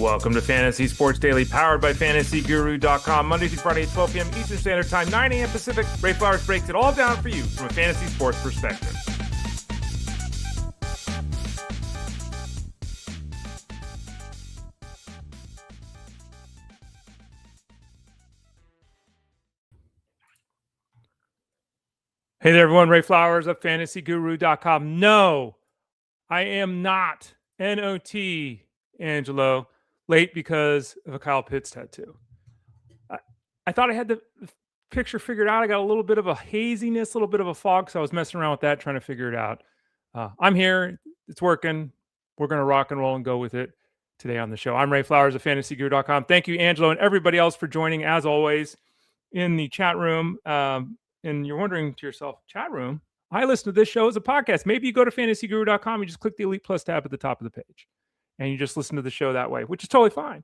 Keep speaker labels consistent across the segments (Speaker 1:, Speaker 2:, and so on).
Speaker 1: Welcome to Fantasy Sports Daily, powered by FantasyGuru.com. Monday through Friday at 12 p.m. Eastern Standard Time, 9 a.m. Pacific. Ray Flowers breaks it all down for you from a fantasy sports perspective. Hey there, everyone. Ray Flowers of FantasyGuru.com. No, I am not N-O-T, Angelo, late because of a Kyle Pitts tattoo. I thought I had the picture figured out. I got a little bit of a haziness, a little bit of a fog, so I was messing around with that, trying to figure it out. I'm here. It's working. We're going to rock and roll and go with it today on the show. I'm Ray Flowers of FantasyGuru.com. Thank you, Angelo, and everybody else for joining, as always, in the chat room. And you're wondering to yourself, chat room? I listen to this show as a podcast. Maybe you go to FantasyGuru.com, you just click the Elite Plus tab at the top of the page, and you just listen to the show that way, which is totally fine.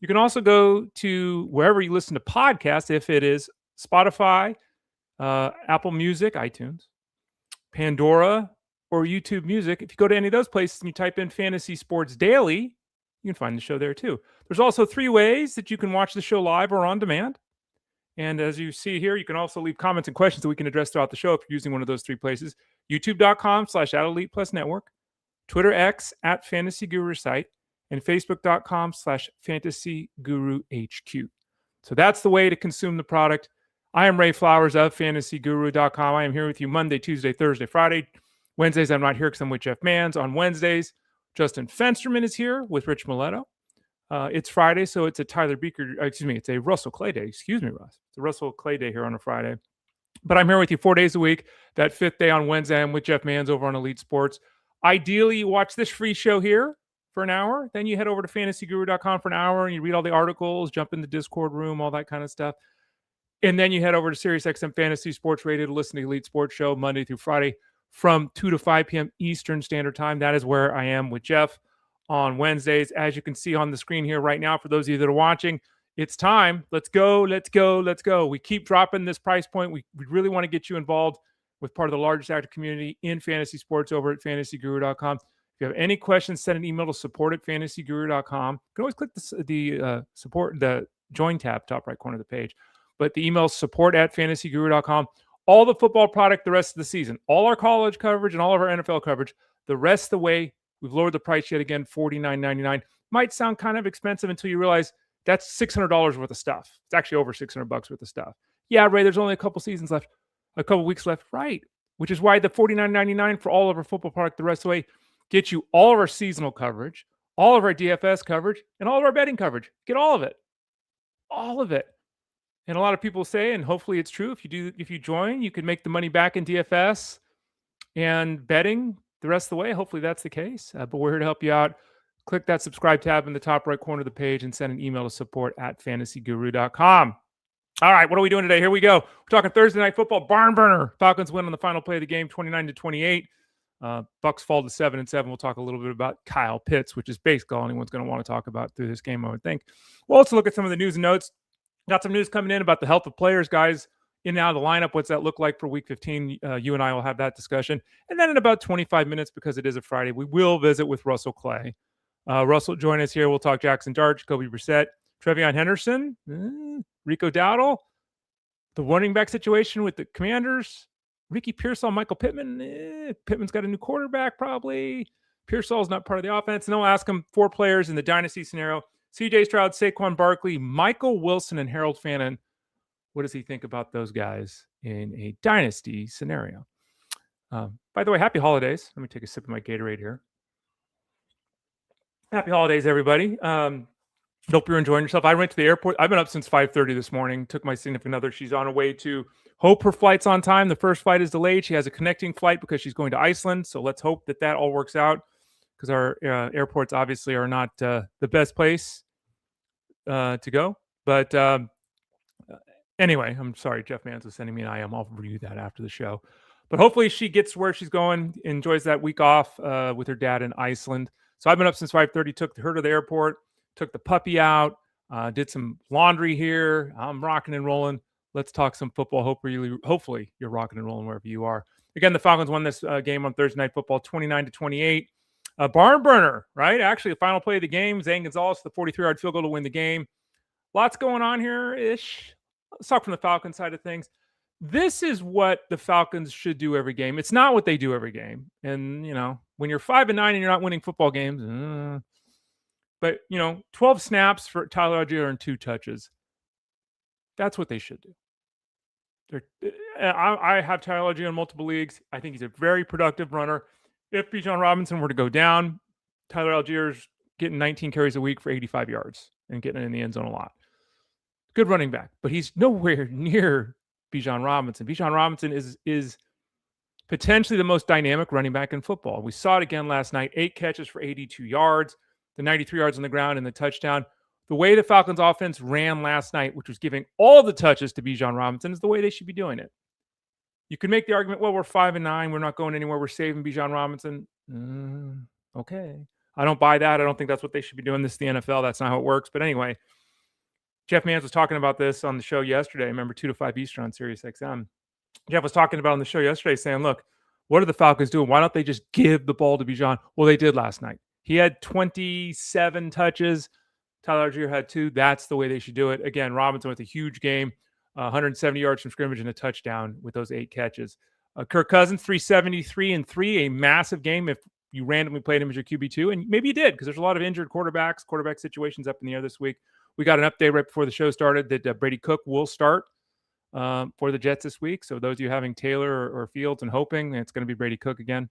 Speaker 1: You can also go to wherever you listen to podcasts, if it is Spotify, Apple Music, iTunes, Pandora, or YouTube Music. If you go to any of those places and you type in Fantasy Sports Daily, you can find the show there too. There's also 3 ways that you can watch the show live or on demand. And as you see here, you can also leave comments and questions that we can address throughout the show if you're using one of those 3 places. YouTube.com/@ElitePlusNetwork, Twitter X @FantasyGuruSite, and Facebook.com/FantasyGuruHQ. So that's the way to consume the product. I am Ray Flowers of FantasyGuru.com. I am here with you Monday, Tuesday, Thursday, Friday. Wednesdays, I'm not here because I'm with Jeff Manns. On Wednesdays, Justin Fensterman is here with Rich Miletto. It's Friday, so it's a it's a Russell Clay day. Excuse me, Russ. It's a Russell Clay day here on a Friday. But I'm here with you 4 days a week. That 5th day on Wednesday, I'm with Jeff Manns over on Elite Sports. Ideally, you watch this free show here for an hour. Then you head over to FantasyGuru.com for an hour, and you read all the articles, jump in the Discord room, all that kind of stuff. And then you head over to SiriusXM Fantasy Sports Radio to listen to the Elite Sports Show Monday through Friday from 2 to 5 p.m. Eastern Standard Time. That is where I am with Jeff on Wednesdays. As you can see on the screen here right now, for those of you that are watching, it's time. Let's go, let's go, let's go. We keep dropping this price point. We really want to get you involved with part of the largest active community in fantasy sports over at FantasyGuru.com. If you have any questions, send an email to support@FantasyGuru.com. You can always click the join tab, top right corner of the page. But the email is support@FantasyGuru.com. All the football product the rest of the season, all our college coverage and all of our NFL coverage, the rest of the way. We've lowered the price yet again, $49.99. Might sound kind of expensive until you realize that's $600 worth of stuff. It's actually over $600 worth of stuff. Yeah, Ray, there's only a couple seasons left, a couple weeks left, right? Which is why the $49.99 for all of our football product the rest of the way gets you all of our seasonal coverage, all of our DFS coverage, and all of our betting coverage. Get all of it. All of it. And a lot of people say, and hopefully it's true, if you join, you can make the money back in DFS and betting the rest of the way. Hopefully that's the case. But we're here to help you out. Click that subscribe tab in the top right corner of the page and send an email to support@FantasyGuru.com. All right, what are we doing today? Here we go. We're talking Thursday Night Football. Barn burner. Falcons win on the final play of the game, 29-28. Bucks fall to 7-7. We'll talk a little bit about Kyle Pitts, which is basically all anyone's going to want to talk about through this game, I would think. We'll also look at some of the news and notes. Got some news coming in about the health of players, guys, in and out of the lineup. What's that look like for Week 15? You and I will have that discussion. And then in about 25 minutes, because it is a Friday, we will visit with Russell Clay. Russell, join us here. We'll talk Jaxson, Jacoby, Brissett, TreVeyon, Henderson, Rico, Dowdle, the running back situation with the Commanders, Ricky, Pearsall, Michael Pittman. Pittman's got a new quarterback probably. Pearsall's not part of the offense. And I'll ask him 4 players in the Dynasty scenario. CJ Stroud, Saquon, Barkley, Michael Wilson, and Harold Fannin. What does he think about those guys in a Dynasty scenario? By the way, happy holidays. Let me take a sip of my Gatorade here. Happy holidays, everybody. Hope you're enjoying yourself. I went to the airport. I've been up since 5:30 this morning. Took my significant other. She's on her way to hope her flight's on time. The first flight is delayed. She has a connecting flight because she's going to Iceland. So let's hope that all works out, because our airports obviously are not the best place to go. But anyway, I'm sorry. Jeff Manns was sending me an IM. I'll review that after the show. But hopefully she gets where she's going, enjoys that week off with her dad in Iceland. So I've been up since 5:30, took her to the airport, took the puppy out, did some laundry here. I'm rocking and rolling. Let's talk some football. Hopefully you're rocking and rolling wherever you are. Again, the Falcons won this game on Thursday Night Football, 29-28. A barn burner, right? Actually, the final play of the game, Zane Gonzalez, the 43-yard field goal to win the game. Lots going on here-ish. Let's talk from the Falcons side of things. This is what the Falcons should do every game. It's not what they do every game. And, when you're 5-9 and you're not winning football games, but, 12 snaps for Tyler Algier and 2 touches. That's what they should do. I have Tyler Algier in multiple leagues. I think he's a very productive runner. If Bijan Robinson were to go down, Tyler Algier's getting 19 carries a week for 85 yards and getting it in the end zone a lot. Good running back, but he's nowhere near Bijan Robinson. Bijan Robinson is potentially the most dynamic running back in football. We saw it again last night, 8 catches for 82 yards, the 93 yards on the ground and the touchdown. The way the Falcons offense ran last night, which was giving all the touches to Bijan Robinson, is the way they should be doing it. You could make the argument, well, we're 5-9. We're not going anywhere. We're saving Bijan Robinson. Okay. I don't buy that. I don't think that's what they should be doing. This is the NFL. That's not how it works. But anyway, Jeff Mans was talking about this on the show yesterday. Remember, 2 to 5 Eastern on Sirius XM. Jeff was talking about on the show yesterday saying, look, what are the Falcons doing? Why don't they just give the ball to Bijan? Well, they did last night. He had 27 touches. Tyler Algier had 2. That's the way they should do it. Again, Robinson with a huge game, 170 yards from scrimmage and a touchdown with those 8 catches. Kirk Cousins, 373 and 3, a massive game if you randomly played him as your QB2. And maybe you did because there's a lot of injured quarterback situations up in the air this week. We got an update right before the show started that Brady Cook will start for the Jets this week. So those of you having Taylor or Fields and hoping, it's going to be Brady Cook again.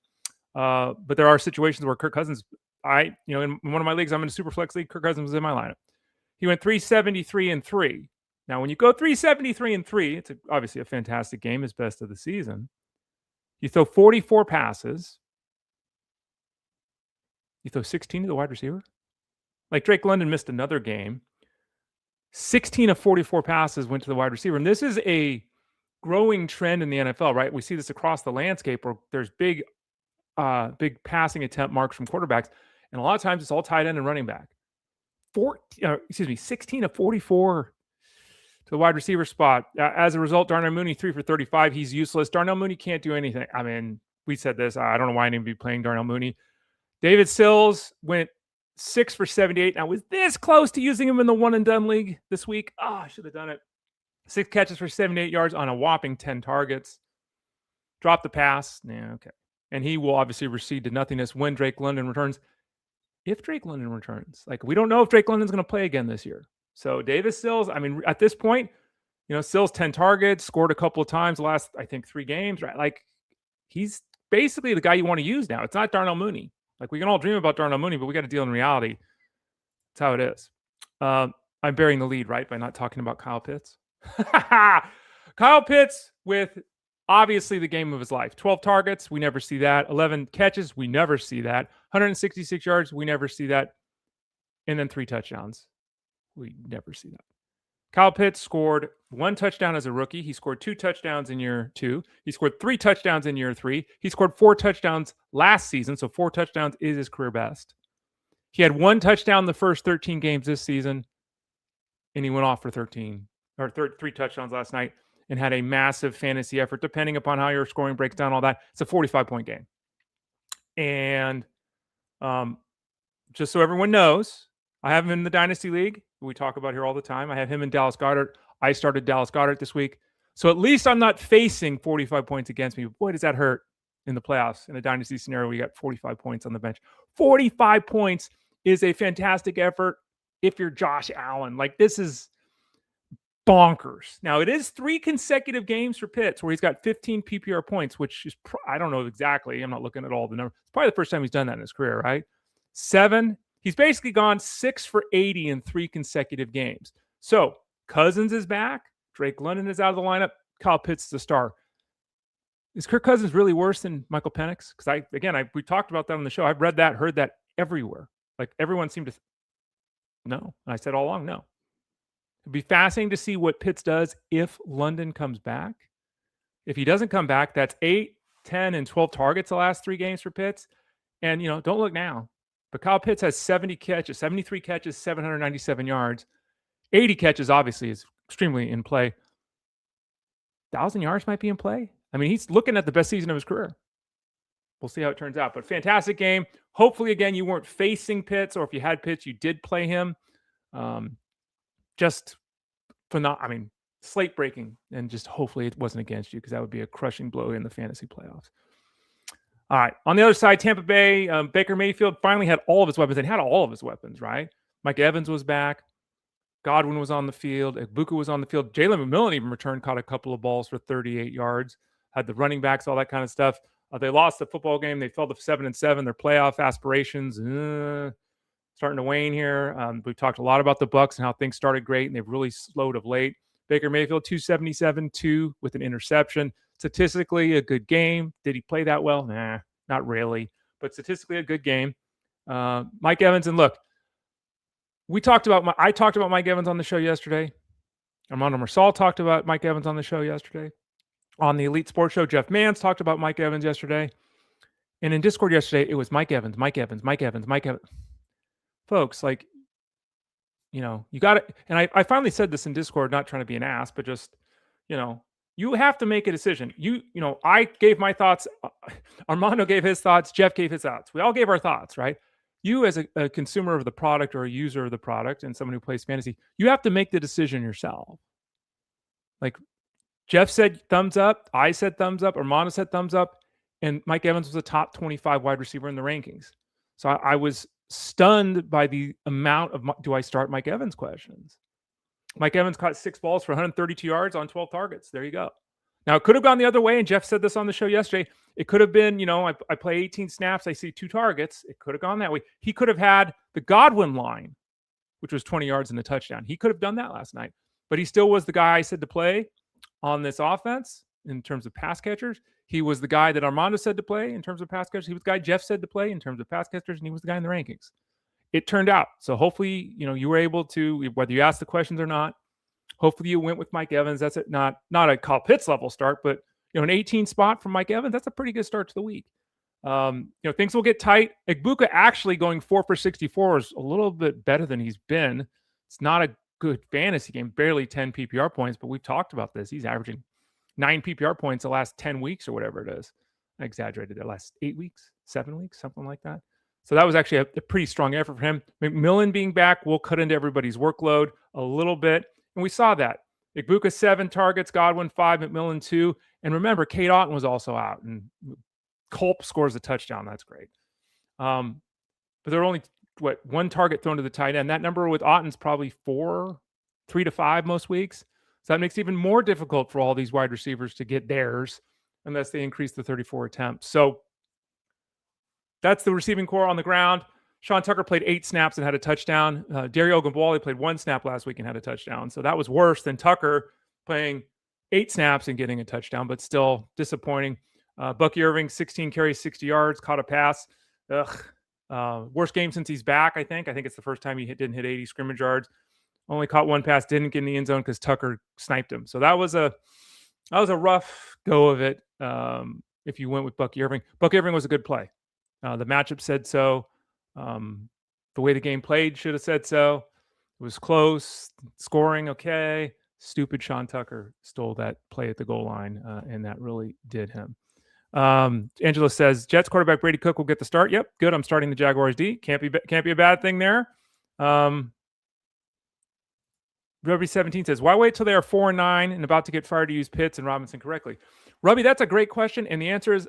Speaker 1: But there are situations where Kirk Cousins, in one of my leagues, I'm in a super flex league, Kirk Cousins was in my lineup. He went 373 and 3. Now, when you go 373 and 3, it's obviously a fantastic game, his best of the season. You throw 44 passes. You throw 16 to the wide receiver. Like Drake London missed another game. 16 of 44 passes went to the wide receiver. And this is a growing trend in the NFL, right? We see this across the landscape where there's big passing attempt marks from quarterbacks. And a lot of times it's all tight end and running back. 16 of 44 to the wide receiver spot. As a result, Darnell Mooney, 3 for 35. He's useless. Darnell Mooney can't do anything. I mean, we said this. I don't know why I didn't be playing Darnell Mooney. David Sills went 6 for 78. I was this close to using him in the one and done league this week. I should have done it. 6 catches for 78 yards on a whopping 10 targets. Dropped the pass. Yeah, okay. And he will obviously recede to nothingness when Drake London returns. If Drake London returns. Like, we don't know if Drake London's going to play again this year. So Davis Sills, I mean, at this point, Sills 10 targets, scored a couple of times the last, I think, 3 games, right? Like, he's basically the guy you want to use now. It's not Darnell Mooney. Like, we can all dream about Darnell Mooney, but we got to deal in reality. That's how it is. I'm burying the lead, right, by not talking about Kyle Pitts. Kyle Pitts with obviously the game of his life. 12 targets, we never see that. 11 catches, we never see that. 166 yards, we never see that. And then 3 touchdowns. We never see that. Kyle Pitts scored 1 touchdown as a rookie. He scored 2 touchdowns in year 2. He scored 3 touchdowns in year 3. He scored 4 touchdowns last season, so 4 touchdowns is his career best. He had 1 touchdown the first 13 games this season, and he went off for 3 touchdowns last night and had a massive fantasy effort, depending upon how your scoring breaks down, all that. It's a 45-point game. And just so everyone knows, I have him in the Dynasty League. We talk about here all the time. I have him and Dallas Goedert. I started Dallas Goedert this week. So at least I'm not facing 45 points against me. Boy, does that hurt in the playoffs. In a Dynasty scenario, we got 45 points on the bench. 45 points is a fantastic effort if you're Josh Allen. Like, this is bonkers. Now, it is 3 consecutive games for Pitts where he's got 15 PPR points, which is, I don't know exactly. I'm not looking at all the numbers. It's probably the first time he's done that in his career, right? 7. He's basically gone 6 for 80 in 3 consecutive games. So Cousins is back. Drake London is out of the lineup. Kyle Pitts is the star. Is Kirk Cousins really worse than Michael Penix? Because we talked about that on the show. I've read that, heard that everywhere. Like, everyone seemed to no. And I said all along, no. It'd be fascinating to see what Pitts does if London comes back. If he doesn't come back, that's 8, 10, and 12 targets the last 3 games for Pitts. And, don't look now. But Kyle Pitts has 73 catches, 797 yards. 80 catches, obviously, is extremely in play. 1,000 yards might be in play. I mean, he's looking at the best season of his career. we'll see how it turns out. But fantastic game. Hopefully, again, you weren't facing Pitts, or if you had Pitts, you did play him. Just slate breaking, and just hopefully it wasn't against you, because that would be a crushing blow in the fantasy playoffs. All right. On the other side, Tampa Bay, Baker Mayfield finally had all of his weapons, and had all of his weapons, right? Mike Evans was back. Godwin was on the field. Ibuka was on the field. Jalen McMillan even returned, caught a couple of balls for 38 yards. Had the running backs, all that kind of stuff. They lost the football game. They fell to 7-7. Their playoff aspirations starting to wane here. We've talked a lot about the Bucs and how things started great, and they've really slowed of late. Baker Mayfield, 277, 2 with an interception. Statistically, a good game. Did he play that well? Nah, not really. But statistically, a good game. Mike Evans, and look, I talked about Mike Evans on the show yesterday. Armando Marsal talked about Mike Evans on the show yesterday. On the Elite Sports Show, Jeff Mans talked about Mike Evans yesterday. And in Discord yesterday, it was Mike Evans, Mike Evans, Mike Evans, Mike Evans. Folks, like, you got it. And I finally said this in Discord, not trying to be an ass, but just, you have to make a decision. I gave my thoughts. Armando gave his thoughts. Jeff gave his thoughts. We all gave our thoughts, right? You, as a consumer of the product, or a user of the product, and someone who plays fantasy, you have to make the decision yourself. Like, Jeff said thumbs up. I said thumbs up. Armando said thumbs up. And Mike Evans was a top 25 wide receiver in the rankings. So I was stunned by the amount of do I start Mike Evans questions. Mike Evans caught 6 balls for 132 yards on 12 targets. There you go. Now, it could have gone the other way, and Jeff said this on the show yesterday. It could have been, I play 18 snaps, I see 2 targets. It could have gone that way. He could have had the Godwin line, which was 20 yards and a touchdown. He could have done that last night. But he still was the guy I said to play on this offense in terms of pass catchers. He was the guy that Armando said to play in terms of pass catchers. He was the guy Jeff said to play in terms of pass catchers, and he was the guy in the rankings. It turned out. So hopefully, you were able to, whether you asked the questions or not, hopefully you went with Mike Evans. That's it. Not a Kyle Pitts level start, but an 18 spot from Mike Evans. That's a pretty good start to the week. Things will get tight. Ibuka actually going 4 for 64 is a little bit better than he's been. It's not a good fantasy game, barely 10 PPR points, but we've talked about this. He's averaging 9 PPR points the last 10 weeks or whatever it is. I exaggerated, the last 8 weeks, 7 weeks, something like that. So that was actually a pretty strong effort for him. McMillan being back will cut into everybody's workload a little bit. And we saw that. Ibuka 7 targets, Godwin 5, McMillan 2. And remember, Kate Otten was also out. And Culp scores a touchdown. That's great. But there are only, 1 target thrown to the tight end. That number with Otten's probably 3 to 5 most weeks. So that makes it even more difficult for all these wide receivers to get theirs unless they increase the 34 attempts. So that's the receiving core on the ground. Sean Tucker played 8 snaps and had a touchdown. Dario Ogunbowale played 1 snap last week and had a touchdown. So that was worse than Tucker playing 8 snaps and getting a touchdown, but still disappointing. Bucky Irving, 16 carries, 60 yards, caught a pass. Worst game since he's back, I think. I think it's the first time he didn't hit 80 scrimmage yards. Only caught 1 pass, didn't get in the end zone because Tucker sniped him. So that was a rough go of it. If you went with Bucky Irving. Bucky Irving was a good play. The matchup said so. The way the game played should have said so. It was close. Scoring, okay. Stupid Sean Tucker stole that play at the goal line, and that really did him. Angela says, Jets quarterback Brady Cook will get the start. Yep, good. I'm starting the Jaguars D. Can't be a bad thing there. Rubby 17 says, why wait till they are 4-9 and about to get fired to use Pitts and Robinson correctly? Rubby, that's a great question, and the answer is,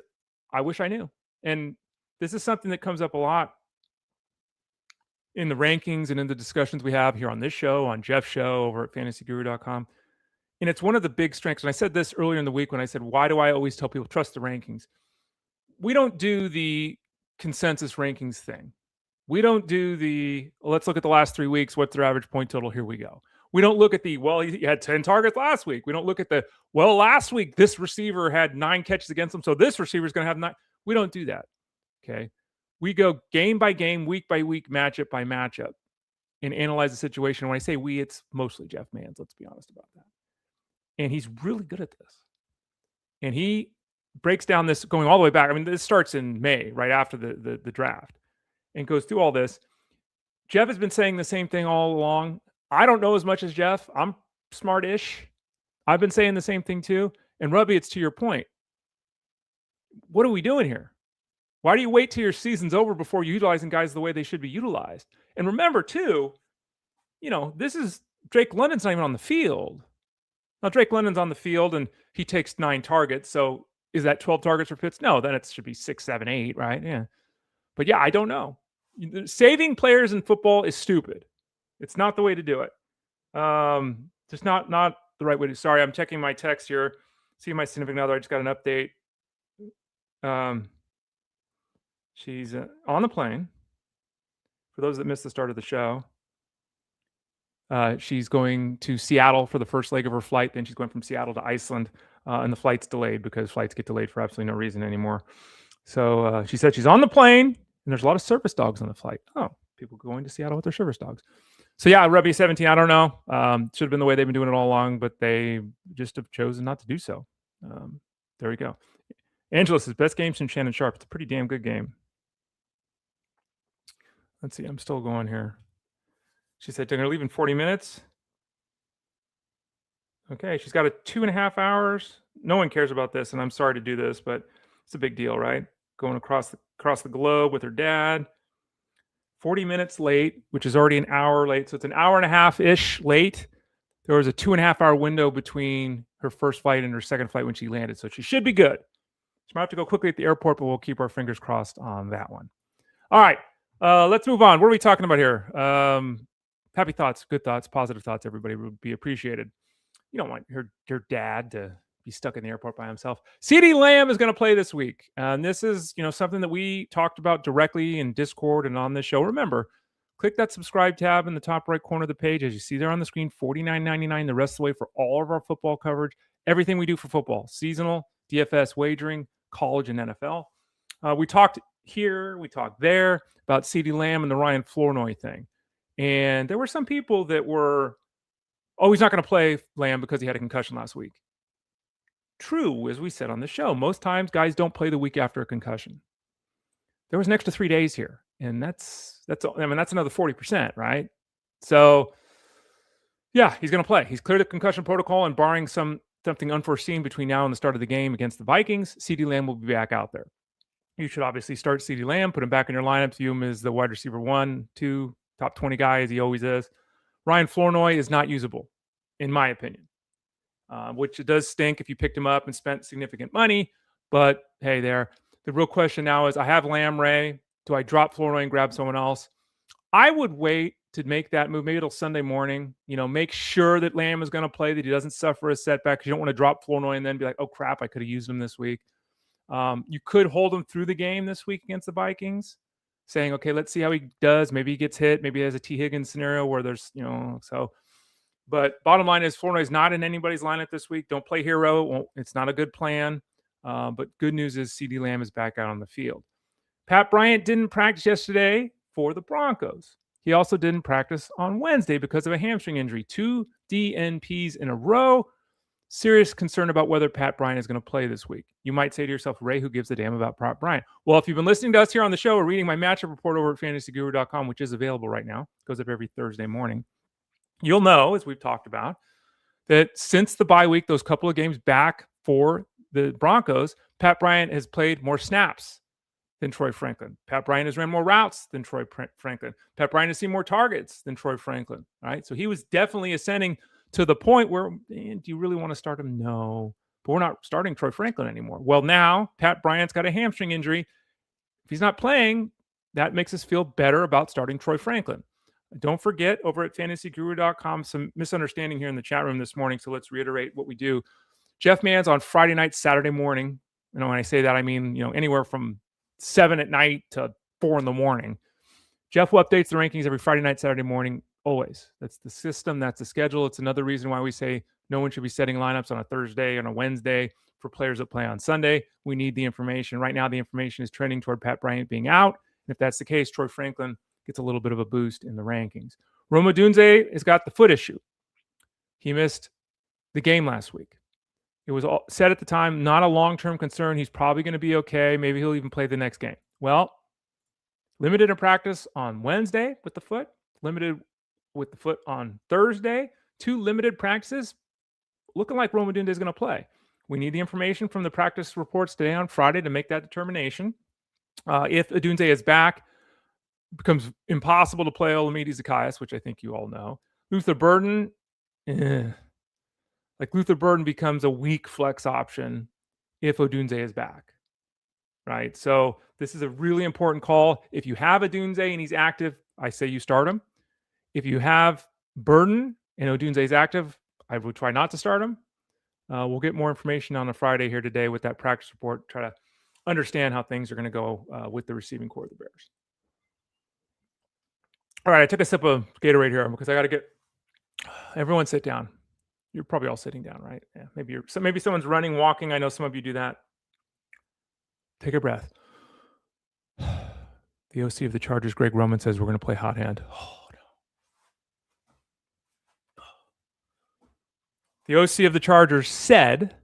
Speaker 1: I wish I knew. And this is something that comes up a lot in the rankings and in the discussions we have here on this show, on Jeff's show, over at fantasyguru.com. And it's one of the big strengths. And I said this earlier in the week when I said, why do I always tell people trust the rankings? We don't do the consensus rankings thing. We don't do let's look at the last 3 weeks. What's their average point total? Here we go. We don't look at he had 10 targets last week. We don't look at last week, this receiver had 9 catches against him, so this receiver is going to have 9. We don't do that. Okay. We go game by game, week by week, matchup by matchup, and analyze the situation. When I say we, it's mostly Jeff Mans. Let's be honest about that. And he's really good at this. And he breaks down this going all the way back. I mean, this starts in May, right after the draft, and goes through all this. Jeff has been saying the same thing all along. I don't know as much as Jeff. I'm smart-ish. I've been saying the same thing too. And Rubby, it's to your point. What are we doing here? Why do you wait till your season's over before utilizing guys the way they should be utilized? And remember, too, this is Drake London's not even on the field. Now, Drake London's on the field and he takes 9 targets. So is that 12 targets for Pitts? No, then it should be 6, 7, 8, right? Yeah. But yeah, I don't know. Saving players in football is stupid. It's not the way to do it. Just not the right way to. Sorry, I'm checking my text here. See my significant other. I just got an update. She's on the plane. For those that missed the start of the show, she's going to Seattle for the first leg of her flight. Then she's going from Seattle to Iceland, and the flight's delayed because flights get delayed for absolutely no reason anymore. So she said she's on the plane, and there's a lot of service dogs on the flight. Oh, people going to Seattle with their service dogs. So yeah, Rugby 17, I don't know. Should have been the way they've been doing it all along, but they just have chosen not to do so. There we go. Angela says, best game since Shannon Sharp. It's a pretty damn good game. Let's see, I'm still going here. She said, they're going to leave in 40 minutes. Okay, she's got a 2.5 hours. No one cares about this, and I'm sorry to do this, but it's a big deal, right? Going across the globe with her dad. 40 minutes late, which is already an hour late. So it's an hour and a half-ish late. There was a 2.5 hour window between her first flight and her second flight when she landed. So she should be good. She might have to go quickly at the airport, but we'll keep our fingers crossed on that one. All right, let's move on. What are we talking about here? Happy thoughts, good thoughts, positive thoughts, everybody would be appreciated. You don't want your dad to be stuck in the airport by himself. CeeDee Lamb is going to play this week. And this is, something that we talked about directly in Discord and on this show. Remember, click that subscribe tab in the top right corner of the page. As you see there on the screen, $49.99 the rest of the way for all of our football coverage. Everything we do for football, seasonal, DFS, wagering, college, and NFL. We talked here, we talked there about CeeDee Lamb and the Ryan Flournoy thing. And there were some people that were, he's not going to play Lamb because he had a concussion last week. True, as we said on the show, most times guys don't play the week after a concussion. There was an extra 3 days here, and that's another 40%, right? So, yeah, he's going to play. He's cleared the concussion protocol, and barring something unforeseen between now and the start of the game against the Vikings, CeeDee Lamb will be back out there. You should obviously start CeeDee Lamb, put him back in your lineup, view him as the wide receiver 1, 2, top 20 guy as he always is. Ryan Flournoy is not usable, in my opinion. Which it does stink if you picked him up and spent significant money. But hey, the real question now is, I have Lamb, Ray. Do I drop Flournoy and grab someone else? I would wait to make that move. Maybe it'll Sunday morning. Make sure that Lamb is going to play, that he doesn't suffer a setback, because you don't want to drop Flournoy and then be like, oh crap, I could have used him this week. You could hold him through the game this week against the Vikings, saying, okay, let's see how he does. Maybe he gets hit. Maybe he has a T. Higgins scenario where there's, so. But bottom line is, Flournoy is not in anybody's lineup this week. Don't play hero. It's not a good plan. But good news is CeeDee Lamb is back out on the field. Pat Bryant didn't practice yesterday for the Broncos. He also didn't practice on Wednesday because of a hamstring injury. 2 DNPs in a row. Serious concern about whether Pat Bryant is going to play this week. You might say to yourself, Ray, who gives a damn about Pat Bryant? Well, if you've been listening to us here on the show or reading my matchup report over at fantasyguru.com, which is available right now, goes up every Thursday morning, you'll know, as we've talked about, that since the bye week, those couple of games back for the Broncos, Pat Bryant has played more snaps than Troy Franklin. Pat Bryant has ran more routes than Troy Franklin. Pat Bryant has seen more targets than Troy Franklin. Right? So he was definitely ascending to the point where, do you really want to start him? No. But we're not starting Troy Franklin anymore. Well, now Pat Bryant's got a hamstring injury. If he's not playing, that makes us feel better about starting Troy Franklin. Don't forget, over at fantasyguru.com, some misunderstanding here in the chat room this morning, so let's reiterate what we do. Jeff Mann's on Friday night, Saturday morning. When I say that, I mean, anywhere from 7 at night to 4 in the morning. Jeff will updates the rankings every Friday night, Saturday morning, always. That's the system. That's the schedule. It's another reason why we say no one should be setting lineups on a Thursday and a Wednesday for players that play on Sunday. We need the information. Right now, the information is trending toward Pat Bryant being out. And if that's the case, Troy Franklin gets a little bit of a boost in the rankings. Odunze has got the foot issue. He missed the game last week. It was said at the time, not a long-term concern. He's probably going to be okay. Maybe he'll even play the next game. Well, limited in practice on Wednesday with the foot, limited with the foot on Thursday. 2 limited practices, looking like Odunze is going to play. We need the information from the practice reports today on Friday to make that determination. If Odunze is back, it becomes impossible to play Olamide Zacchaeus, which I think you all know. Luther Burden, Luther Burden becomes a weak flex option if Odunze is back, right? So this is a really important call. If you have Odunze and he's active, I say you start him. If you have Burden and Odunze is active, I would try not to start him. We'll get more information on a Friday here today with that practice report, try to understand how things are going to go with the receiving core of the Bears. All right, I took a sip of Gatorade here because I got to get everyone sit down. You're probably all sitting down, right? Yeah, maybe someone's running, walking. I know some of you do that. Take a breath. The OC of the Chargers, Greg Roman, says we're going to play hot hand. Oh, no. The OC of the Chargers said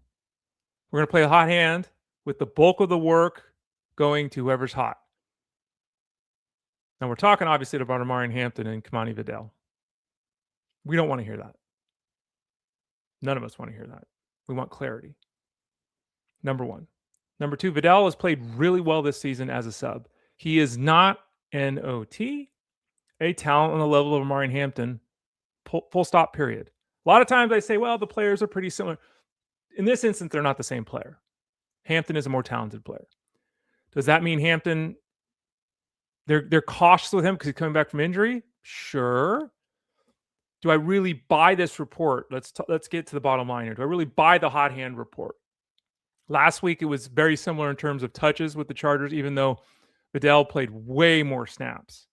Speaker 1: we're going to play a hot hand with the bulk of the work going to whoever's hot. Now, we're talking obviously about Omarion, Hampton, and Kimani Vidal. We don't want to hear that. None of us want to hear that. We want clarity. Number one. Number two, Vidal has played really well this season as a sub. He is not an OT, a talent on the level of Omarion Hampton, full stop, period. A lot of times I say, well, the players are pretty similar. In this instance, they're not the same player. Hampton is a more talented player. Does that mean Hampton, they're cautious with him because he's coming back from injury? Sure. Do I really buy this report? Let's get to the bottom line here. Do I really buy the hot hand report? Last week, it was very similar in terms of touches with the Chargers, even though Vidal played way more snaps.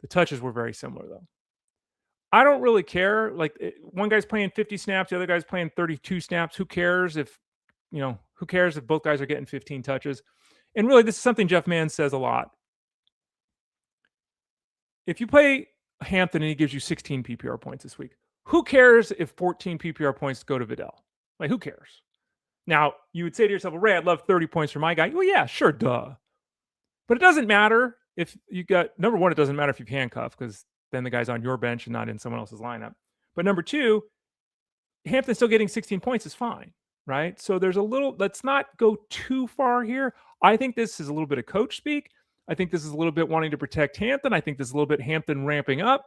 Speaker 1: The touches were very similar, though. I don't really care. One guy's playing 50 snaps, the other guy's playing 32 snaps. Who cares if both guys are getting 15 touches? And really, this is something Jeff Mann says a lot. If you play Hampton and he gives you 16 PPR points this week, who cares if 14 PPR points go to Vidal? Who cares? Now, you would say to yourself, well, Ray, I'd love 30 points for my guy. Well, yeah, sure, duh. But it doesn't matter if you got, number one, it doesn't matter if you've handcuffed because then the guy's on your bench and not in someone else's lineup. But number two, Hampton still getting 16 points is fine, right? So there's let's not go too far here. I think this is a little bit of coach speak. I think this is a little bit wanting to protect Hampton. I think this is a little bit Hampton ramping up.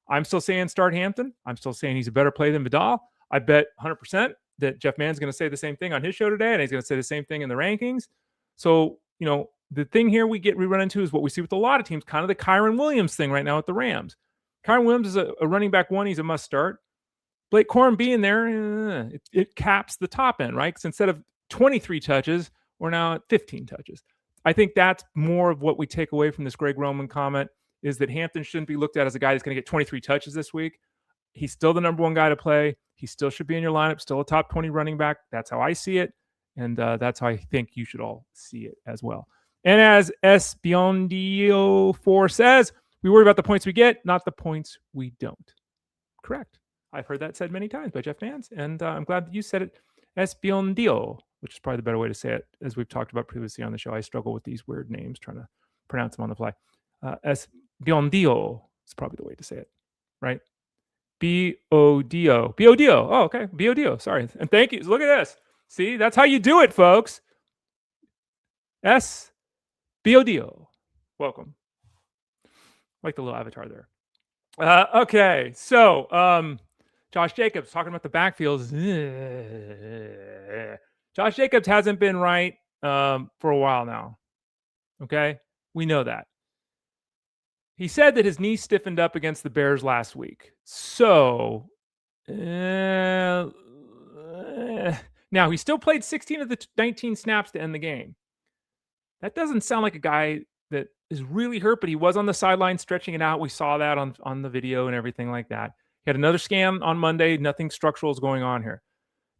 Speaker 1: I'm still saying start Hampton. I'm still saying he's a better play than Vidal. I bet 100% that Jeff Mann's going to say the same thing on his show today, and he's going to say the same thing in the rankings. So, the thing here we run into is what we see with a lot of teams, kind of the Kyron Williams thing right now with the Rams. Kyron Williams is a running back one. He's a must start. Blake Corum being there, it caps the top end, right? Because instead of 23 touches, we're now at 15 touches. I think that's more of what we take away from this Greg Roman comment is that Hampton shouldn't be looked at as a guy that's going to get 23 touches this week. He's still the number one guy to play. He still should be in your lineup, still a top 20 running back. That's how I see it. And that's how I think you should all see it as well. And as S. Biondio4 says, we worry about the points we get, not the points we don't. Correct. I've heard that said many times by Jeff Mans, and I'm glad that you said it. S. Biondio, which is probably the better way to say it, as we've talked about previously on the show. I struggle with these weird names, trying to pronounce them on the fly. S. Biondio is probably the way to say it, right? B-O-D-O. B-O-D-O. Oh, okay. B-O-D-O. Sorry. And thank you. Look at this. See, that's how you do it, folks. S. B-O-D-O. Welcome. I like the little avatar there. Okay. So, Josh Jacobs talking about the backfields. Josh Jacobs hasn't been right for a while now. Okay? We know that. He said that his knee stiffened up against the Bears last week. So, now he still played 16 of the 19 snaps to end the game. That doesn't sound like a guy that is really hurt, but he was on the sideline stretching it out. We saw that on the video and everything like that. He had another scan on Monday. Nothing structural is going on here.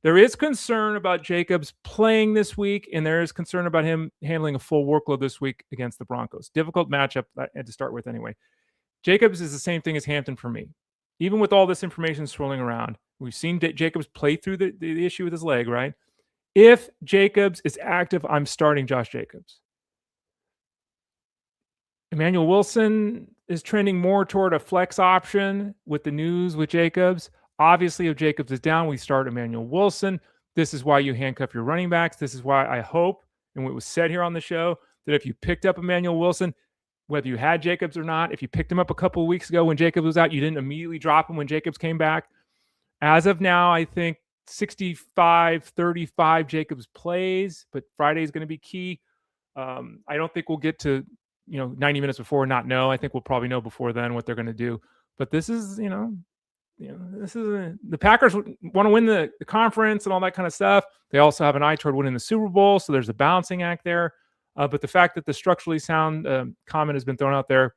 Speaker 1: There is concern about Jacobs playing this week, and there is concern about him handling a full workload this week against the Broncos. Difficult matchup to start with anyway. Jacobs is the same thing as Hampton for me. Even with all this information swirling around, we've seen Jacobs play through the issue with his leg, right? If Jacobs is active, I'm starting Josh Jacobs. Emmanuel Wilson is trending more toward a flex option with the news with Jacobs. Obviously, if Jacobs is down, we start Emmanuel Wilson. This is why you handcuff your running backs. This is why I hope, and what was said here on the show, that if you picked up Emmanuel Wilson, whether you had Jacobs or not, if you picked him up a couple of weeks ago when Jacobs was out, you didn't immediately drop him when Jacobs came back. As of now, I think 65-35 Jacobs plays, but Friday is going to be key. I don't think we'll get to 90 minutes before not know. I think we'll probably know before then what they're going to do. But this is this is the Packers want to win the conference and all that kind of stuff. They also have an eye toward winning the Super Bowl, so there's a balancing act there. But the fact that the structurally sound comment has been thrown out there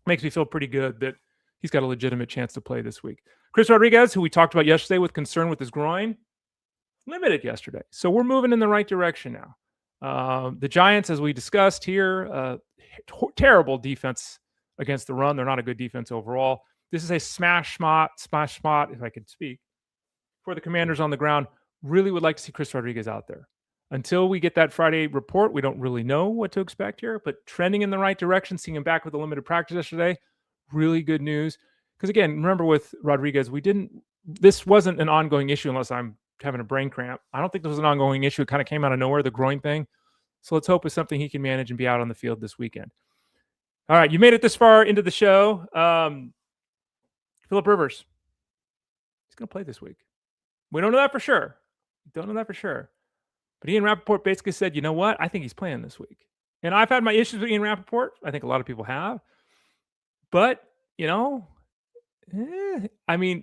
Speaker 1: makes me feel pretty good that he's got a legitimate chance to play this week. Chris Rodriguez, who we talked about yesterday with concern with his groin, limited yesterday. So we're moving in the right direction now. The Giants, as we discussed here, terrible defense against the run. They're not a good defense overall. This is a smash spot, if I could speak, for the Commanders on the ground. Really would like to see Chris Rodriguez out there. Until we get that Friday report, we don't really know what to expect here, but trending in the right direction, seeing him back with a limited practice yesterday, really good news. Because again, remember with Rodriguez, this wasn't an ongoing issue unless I'm having a brain cramp. I don't think this was an ongoing issue. It kind of came out of nowhere, the groin thing. So let's hope it's something he can manage and be out on the field this weekend. All right, you made it this far into the show. Phillip Rivers, he's going to play this week. We don't know that for sure. But Ian Rappaport basically said, you know what? I think he's playing this week. And I've had my issues with Ian Rappaport. I think a lot of people have. But,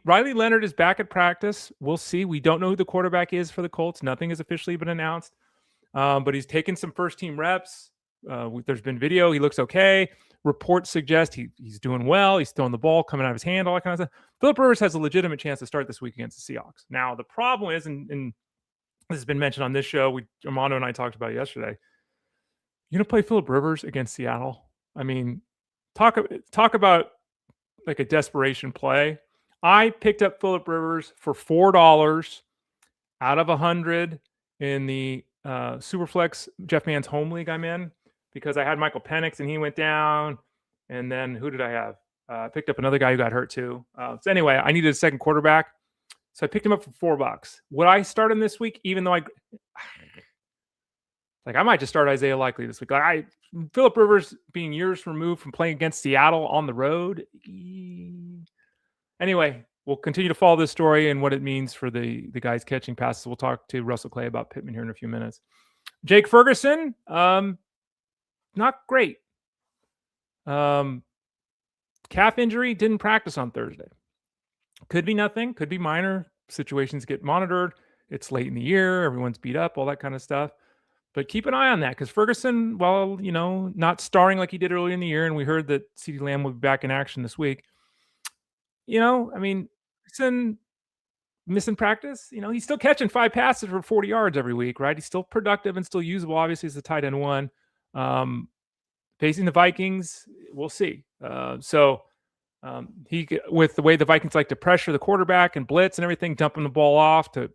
Speaker 1: Riley Leonard is back at practice. We'll see. We don't know who the quarterback is for the Colts. Nothing has officially been announced. But he's taken some first-team reps. There's been video. He looks okay. Reports suggest he's doing well. He's throwing the ball, coming out of his hand, all that kind of stuff. Phillip Rivers has a legitimate chance to start this week against the Seahawks. Now, the problem is, and this has been mentioned on this show, Armando and I talked about it yesterday. You're going to play Phillip Rivers against Seattle? I mean, talk about like a desperation play. I picked up Phillip Rivers for $4 out of 100 in the Superflex Jeff Mann's home league I'm in, because I had Michael Penix and he went down. And then who did I have? I picked up another guy who got hurt too. So anyway, I needed a second quarterback. So I picked him up for $4. Would I start him this week? Even though I might just start Isaiah Likely this week. Phillip Rivers being years removed from playing against Seattle on the road. Anyway, we'll continue to follow this story and what it means for the guys catching passes. We'll talk to Russell Clay about Pittman here in a few minutes. Jake Ferguson, not great. Calf injury, didn't practice on Thursday. Could be nothing, could be minor. Situations get monitored. It's late in the year. Everyone's beat up, all that kind of stuff. But keep an eye on that, because Ferguson, while, not starring like he did earlier in the year, and we heard that CeeDee Lamb will be back in action this week. Missing practice. He's still catching 5 passes for 40 yards every week, right? He's still productive and still usable. Obviously, as the tight end one. Facing the Vikings, we'll see. He, with the way the Vikings like to pressure the quarterback and blitz and everything, dumping the ball off to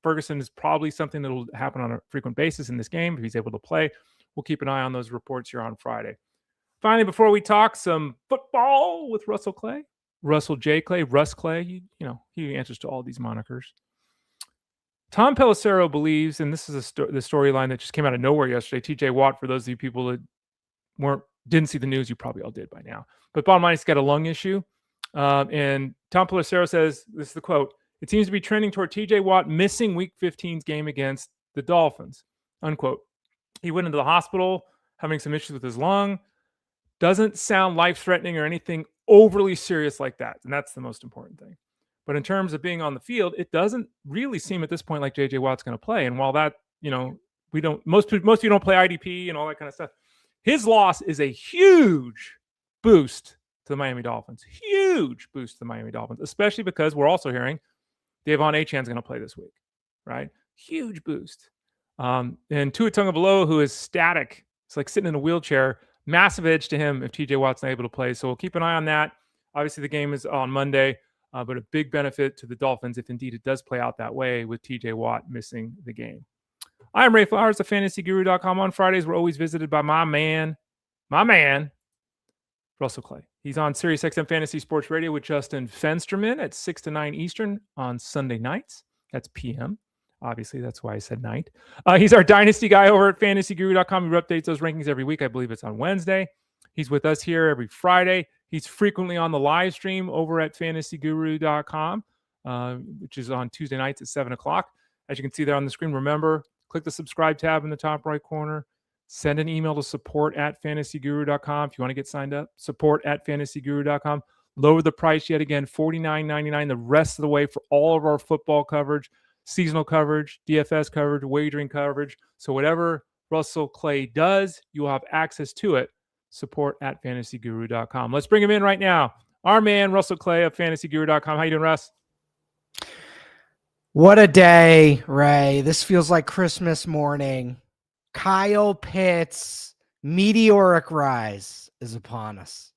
Speaker 1: Ferguson is probably something that will happen on a frequent basis in this game if he's able to play. We'll keep an eye on those reports here on Friday. Finally, before we talk some football with Russell Clay, Russell J. Clay, Russ Clay, he answers to all these monikers. Tom Pelissero believes, and this is the storyline that just came out of nowhere yesterday. TJ Watt, for those of you people that didn't see the news, you probably all did by now. But bottom line, he's got a lung issue. And Tom Pelissero says, this is the quote, "It seems to be trending toward TJ Watt missing Week 15's game against the Dolphins," unquote. He went into the hospital having some issues with his lung. Doesn't sound life-threatening or anything overly serious like that. And that's the most important thing. But in terms of being on the field, it doesn't really seem at this point like J.J. Watt's going to play. And while that, most of you don't play IDP and all that kind of stuff. His loss is a huge boost to the Miami Dolphins. Huge boost to the Miami Dolphins, especially because we're also hearing Devon Achane's going to play this week, right? Huge boost. And Tua Tagovailoa, who is static, it's like sitting in a wheelchair, massive edge to him if TJ Watt's not able to play. So we'll keep an eye on that. Obviously, the game is on Monday, but a big benefit to the Dolphins if indeed it does play out that way with TJ Watt missing the game. I'm Ray Flowers of FantasyGuru.com. On Fridays, we're always visited by my man, Russell Clay. He's on SiriusXM Fantasy Sports Radio with Justin Fensterman at 6 to 9 Eastern on Sunday nights. That's PM. Obviously, that's why I said night. He's our Dynasty guy over at fantasyguru.com. He updates those rankings every week. I believe it's on Wednesday. He's with us here every Friday. He's frequently on the live stream over at fantasyguru.com, which is on Tuesday nights at 7 o'clock. As you can see there on the screen, remember, click the subscribe tab in the top right corner. Send an email to support@fantasyguru.com if you want to get signed up. Support@fantasyguru.com. Lower the price yet again, $49.99 the rest of the way for all of our football coverage, seasonal coverage, DFS coverage, wagering coverage. So whatever Russell Clay does, you will have access to it. Support@fantasyguru.com. Let's bring him in right now. Our man, Russell Clay of fantasyguru.com. How you doing, Russ?
Speaker 2: What a day, Ray. This feels like Christmas morning. Kyle Pitts' meteoric rise is upon us.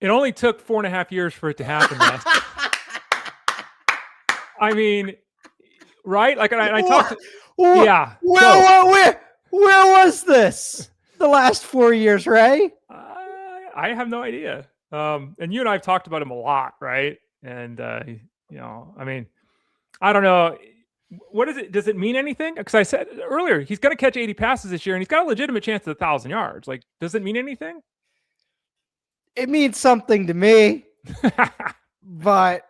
Speaker 1: It only took 4.5 years for it to happen. I mean, right? Like I talked. Yeah.
Speaker 2: Where was this the last 4 years, Ray?
Speaker 1: I have no idea. And you and I have talked about him a lot, right? And I mean, I don't know. What is it? Does it mean anything? Because I said earlier, he's going to catch 80 passes this year, and he's got a legitimate chance at 1,000 yards. Like, does it mean anything?
Speaker 2: It means something to me. But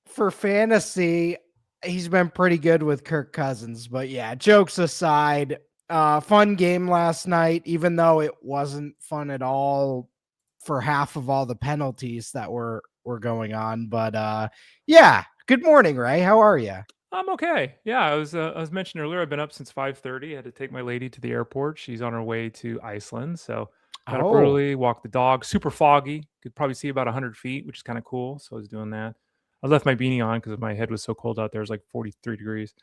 Speaker 2: for fantasy, he's been pretty good with Kirk Cousins. But yeah, jokes aside, fun game last night, even though it wasn't fun at all for half of all the penalties that were going on. But yeah, good morning, Ray. How are you?
Speaker 1: I'm okay. Yeah, I was mentioning earlier, I've been up since 5:30. I had to take my lady to the airport. She's on her way to Iceland. So got up early, walked the dog, super foggy. Could probably see about 100 feet, which is kind of cool. So I was doing that. I left my beanie on because my head was so cold out there. It was like 43 degrees.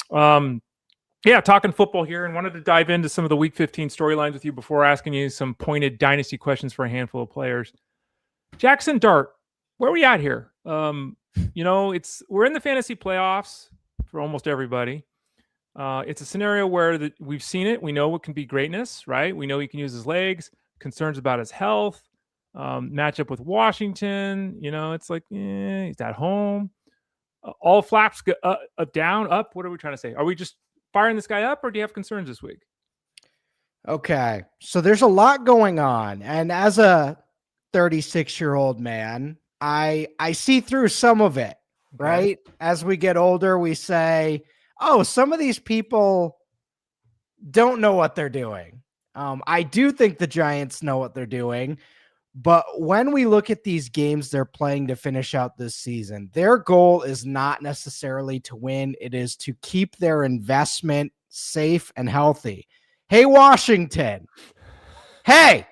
Speaker 1: Yeah, talking football here, and wanted to dive into some of the Week 15 storylines with you before asking you some pointed dynasty questions for a handful of players. Jaxson Dart, where are we at here? We're in the fantasy playoffs for almost everybody. It's a scenario where we've seen it. We know what can be greatness, right? We know he can use his legs. Concerns about his health. Matchup with Washington. It's like, he's at home. All flaps down, up. What are we trying to say? Are we just firing this guy up, or do you have concerns this week?
Speaker 2: Okay, so there's a lot going on, and as a 36-year-old man, I see through some of it. Okay. Right? As we get older, we say, oh, some of these people don't know what they're doing. I do think the Giants know what they're doing, but when we look at these games they're playing to finish out this season, their goal is not necessarily to win. It is to keep their investment safe and healthy. Hey, Washington. Hey,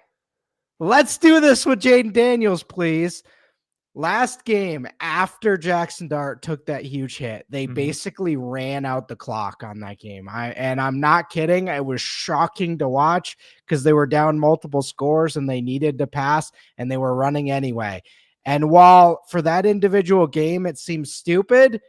Speaker 2: let's do this with Jaden Daniels, please. Last game, after Jaxson Dart took that huge hit, they basically ran out the clock on that game. I'm not kidding. It was shocking to watch because they were down multiple scores and they needed to pass and they were running anyway. And while for that individual game it seems stupid,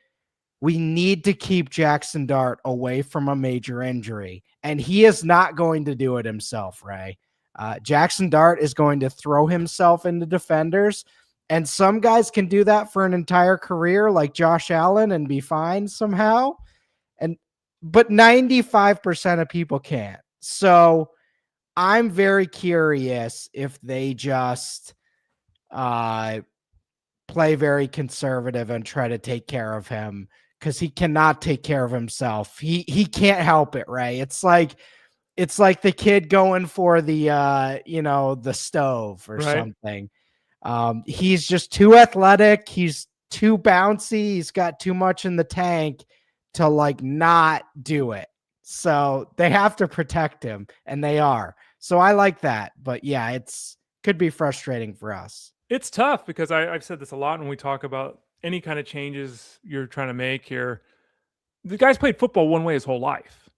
Speaker 2: we need to keep Jaxson Dart away from a major injury. And he is not going to do it himself, Ray. Jaxson Dart is going to throw himself into defenders. And some guys can do that for an entire career, like Josh Allen, and be fine somehow. But 95% of people can't. So I'm very curious if they just play very conservative and try to take care of him, because he cannot take care of himself. He can't help it, Ray. It's like the kid going for the the stove or something. He's just too athletic. He's too bouncy. He's got too much in the tank to not do it. So they have to protect him, and they are. So I like that. But yeah, could be frustrating for us.
Speaker 1: It's tough because I've said this a lot when we talk about any kind of changes you're trying to make here. The guy's played football one way his whole life.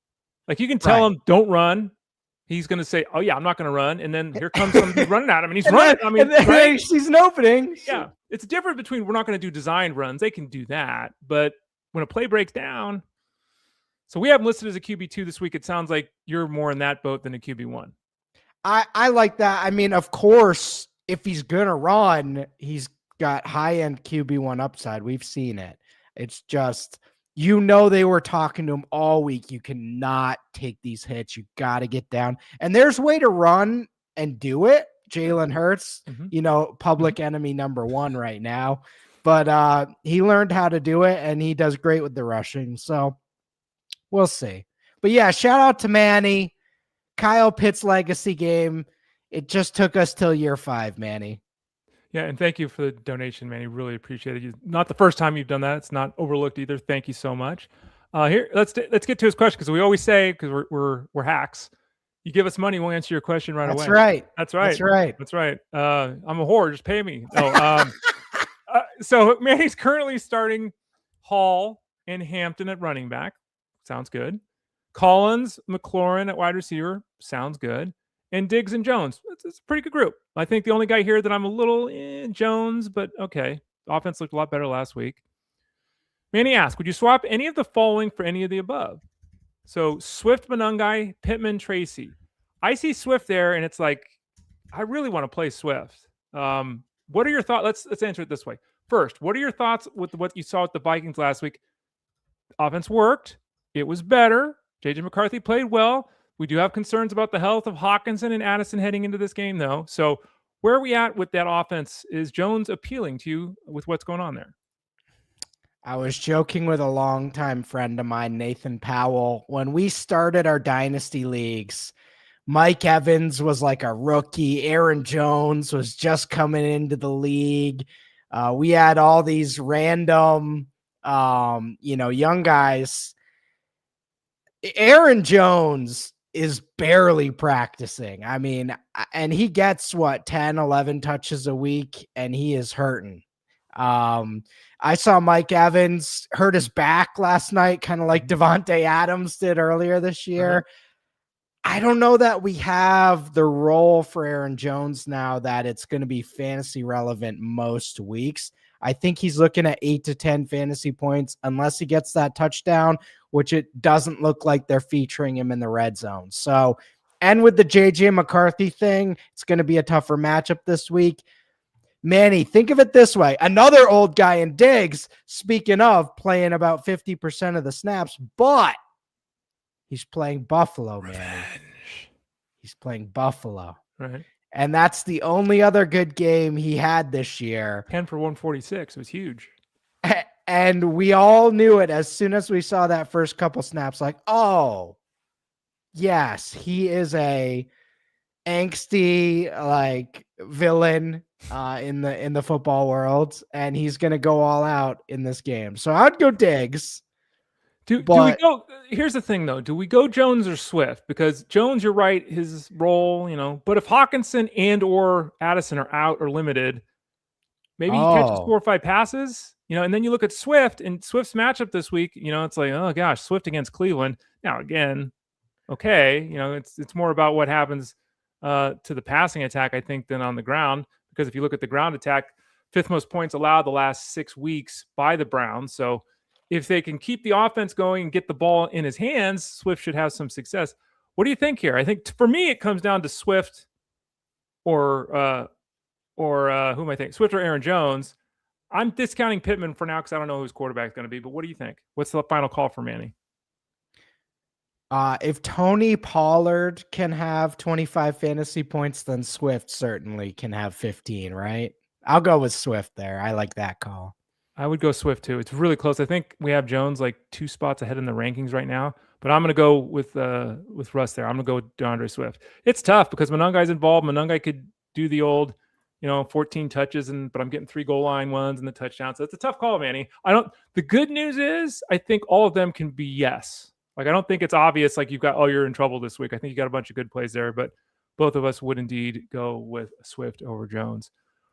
Speaker 1: Like, you can tell him, don't run. He's going to say, oh, yeah, I'm not going to run. And then here comes somebody running at him, and he's running.
Speaker 2: Then sees an opening.
Speaker 1: Yeah. It's different between, we're not going to do designed runs. They can do that. But when a play breaks down. So we have him listed as a QB2 this week. It sounds like you're more in that boat than a QB1.
Speaker 2: I like that. I mean, of course, if he's going to run, he's got high-end QB1 upside. We've seen it. It's just they were talking to him all week. You cannot take these hits. You got to get down. And there's a way to run and do it. Jalen Hurts, public enemy number one right now. But he learned how to do it, and he does great with the rushing. So we'll see. But yeah, shout out to Manny. Kyle Pitts legacy game. It just took us till year 5, Manny.
Speaker 1: Yeah, and thank you for the donation, Manny. Really appreciate it. Not the first time you've done that. It's not overlooked either. Thank you so much. Here, let's get to his question, because we always say, because we're hacks, you give us money, we'll answer your question right away.
Speaker 2: That's right.
Speaker 1: That's right.
Speaker 2: That's right.
Speaker 1: That's right. I'm a whore. Just pay me. No, so Manny's currently starting Hall and Hampton at running back. Sounds good. Collins, McLaurin at wide receiver. Sounds good. And Diggs and Jones. It's a pretty good group. I think the only guy here that I'm a little Jones, but okay. The offense looked a lot better last week. Manny asked, would you swap any of the following for any of the above? So Swift, Monangai, Pittman, Tracy. I see Swift there, and it's like, I really want to play Swift. What are your thoughts? Let's answer it this way. First, what are your thoughts with what you saw with the Vikings last week? Offense worked. It was better. J.J. McCarthy played well. We do have concerns about the health of Hawkinson and Addison heading into this game, though. So where are we at with that offense? Is Jones appealing to you with what's going on there?
Speaker 2: I was joking with a longtime friend of mine, Nathan Powell. When we started our Dynasty leagues, Mike Evans was like a rookie. Aaron Jones was just coming into the league. We had all these random, young guys. Aaron Jones is barely practicing. I mean, and he gets 10, 11 touches a week, and he is hurting. I saw Mike Evans hurt his back last night, kind of like Devontae Adams did earlier this year. I don't know that we have the role for Aaron Jones now that it's going to be fantasy relevant most weeks. I think he's looking at 8 to 10 fantasy points unless he gets that touchdown, which it doesn't look like they're featuring him in the red zone. So, and with the J.J. McCarthy thing, it's going to be a tougher matchup this week. Manny, think of it this way. Another old guy in Diggs, speaking of, playing about 50% of the snaps, but he's playing Buffalo, man. He's playing Buffalo.
Speaker 1: Right.
Speaker 2: And that's the only other good game he had this year.
Speaker 1: 10 for 146. It was huge.
Speaker 2: And we all knew it as soon as we saw that first couple snaps, like, oh, yes, he is a angsty, like, villain in the football world, and he's going to go all out in this game. So I'd go Diggs.
Speaker 1: Do we go? Here's the thing, though. Do we go Jones or Swift? Because Jones, you're right, his role, but if Hawkinson and or Addison are out or limited, maybe he catches 4 or 5 passes, and then you look at Swift and Swift's matchup this week, it's like, oh gosh, Swift against Cleveland. Now, again, okay, it's more about what happens to the passing attack, I think, than on the ground. Because if you look at the ground attack, 5th most points allowed the last 6 weeks by the Browns. So if they can keep the offense going and get the ball in his hands, Swift should have some success. What do you think here? I think for me, it comes down to Swift or who am I thinking? Swift or Aaron Jones. I'm discounting Pittman for now because I don't know who his quarterback's going to be. But what do you think? What's the final call for Manny?
Speaker 2: If Tony Pollard can have 25 fantasy points, then Swift certainly can have 15, right? I'll go with Swift there. I like that call.
Speaker 1: I would go Swift too. It's really close. I think we have Jones like 2 spots ahead in the rankings right now, but I'm going to go with Russ there. I'm going to go with DeAndre Swift. It's tough because Monangai's involved. Monangai could do the old, 14 touches, but I'm getting 3 goal line ones and the touchdown. So it's a tough call, Manny. The good news is I think all of them can be yes. Like, I don't think it's obvious, like you're in trouble this week. I think you got a bunch of good plays there, but both of us would indeed go with Swift over Jones.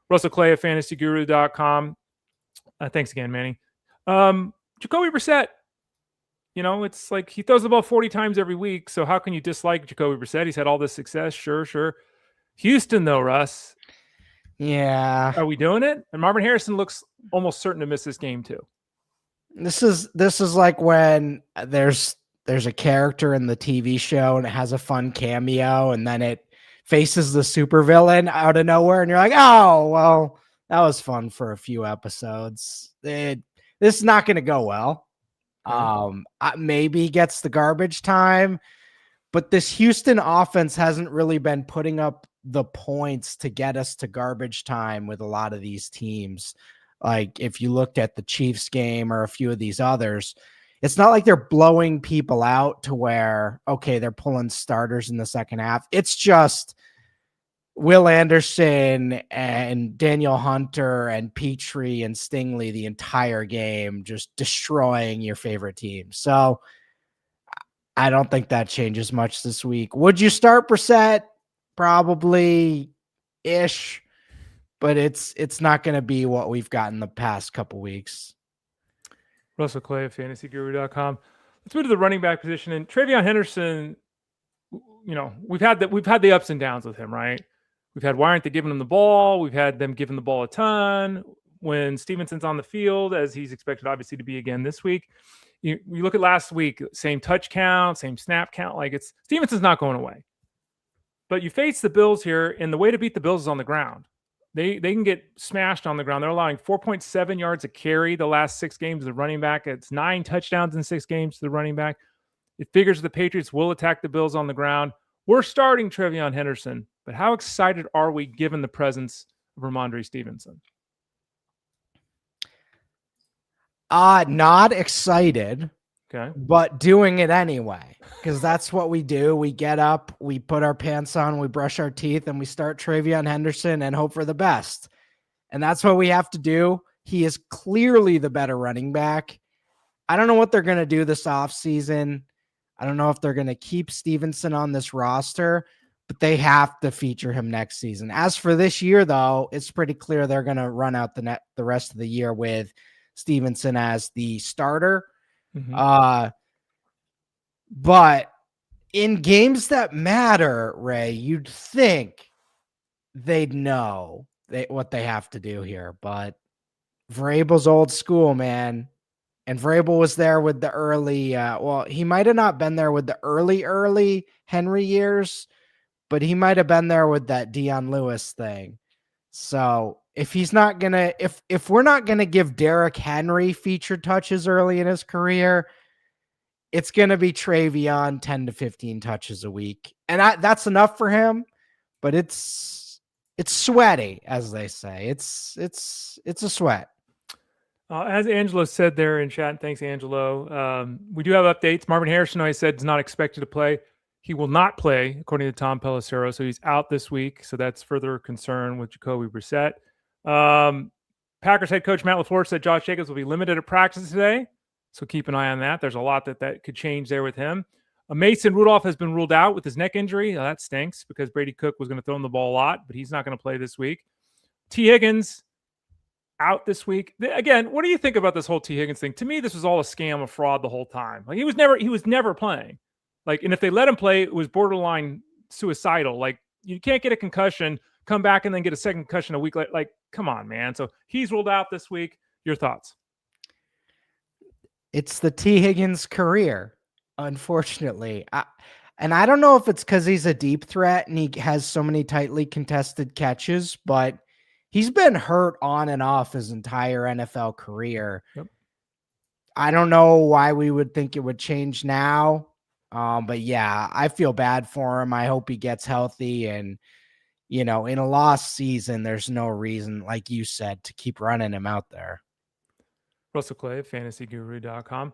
Speaker 1: Russell Clay at fantasyguru.com. Thanks again, Manny. Jacoby Brissett, it's like he throws the ball 40 times every week. So how can you dislike Jacoby Brissett? He's had all this success. Sure. Houston, though, Russ.
Speaker 2: Yeah.
Speaker 1: Are we doing it? And Marvin Harrison looks almost certain to miss this game too.
Speaker 2: This is like when there's a character in the TV show and it has a fun cameo and then it faces the supervillain out of nowhere and you're like, oh, well, that was fun for a few episodes. This is not going to go well. Maybe he gets the garbage time, but this Houston offense hasn't really been putting up the points to get us to garbage time with a lot of these teams. Like if you looked at the Chiefs game or a few of these others, it's not like they're blowing people out to where, okay, they're pulling starters in the second half. It's just Will Anderson and Daniel Hunter and Petrie and Stingley the entire game, just destroying your favorite team. So I don't think that changes much this week. Would you start Brissett? Probably ish, but it's not going to be what we've gotten the past couple weeks.
Speaker 1: Russell Clay of fantasyguru.com. Let's move to the running back position. And TreVeyon Henderson, we've had the ups and downs with him, right? We've had Bryant giving him the ball. We've had them giving the ball a ton. When Stevenson's on the field, as he's expected obviously to be again this week, you look at last week, same touch count, same snap count. Like Stevenson's not going away. But you face the Bills here, and the way to beat the Bills is on the ground. They can get smashed on the ground. They're allowing 4.7 yards a carry the last 6 games of the running back. It's 9 touchdowns in 6 games to the running back. It figures the Patriots will attack the Bills on the ground. We're starting TreVeyon Henderson, but how excited are we given the presence of Ramondre Stevenson?
Speaker 2: Not excited.
Speaker 1: Okay.
Speaker 2: But doing it anyway, because that's what we do. We get up, we put our pants on, we brush our teeth, and we start TreVeyon Henderson and hope for the best. And that's what we have to do. He is clearly the better running back. I don't know what they're going to do this offseason. I don't know if they're going to keep Stevenson on this roster, but they have to feature him next season. As for this year, though, it's pretty clear they're going to run out the rest of the year with Stevenson as the starter.
Speaker 1: Mm-hmm.
Speaker 2: But in games that matter, Ray, you'd think they'd know what they have to do here. But Vrabel's old school, man. And Vrabel was there with the early, he might have not been there with the early Henry years, but he might have been there with that Dion Lewis thing. So if he's not going to, if we're not going to give Derrick Henry featured touches early in his career, it's going to be TreVeyon 10 to 15 touches a week. And that's enough for him, but it's sweaty, as they say. It's a sweat.
Speaker 1: As Angelo said there in chat, and thanks, Angelo, we do have updates. Marvin Harrison, I said, is not expected to play. He will not play, according to Tom Pelissero, so he's out this week. So that's further concern with Jacoby Brissett. Packers head coach Matt LaFleur said Josh Jacobs will be limited at practice today, so keep an eye on that. There's a lot that could change there with him. Mason Rudolph has been ruled out with his neck injury. That stinks because Brady Cook was going to throw him the ball a lot, but he's not going to play this week. T. Higgins out this week. Again, what do you think about this whole T. Higgins thing? To me, this was all a scam, a fraud the whole time. Like he was never playing. Like, and if they let him play, it was borderline suicidal. Like, you can't get a concussion, come back, and then get a second concussion a week later. Like, come on, man. So he's ruled out this week. Your thoughts?
Speaker 2: It's the T. Higgins career, unfortunately. And I don't know if it's because he's a deep threat and he has so many tightly contested catches, but he's been hurt on and off his entire NFL career.
Speaker 1: Yep. I
Speaker 2: don't know why we would think it would change now. But yeah, I feel bad for him. I hope he gets healthy. And, in a lost season, there's no reason, like you said, to keep running him out there.
Speaker 1: Russell Clay, fantasyguru.com.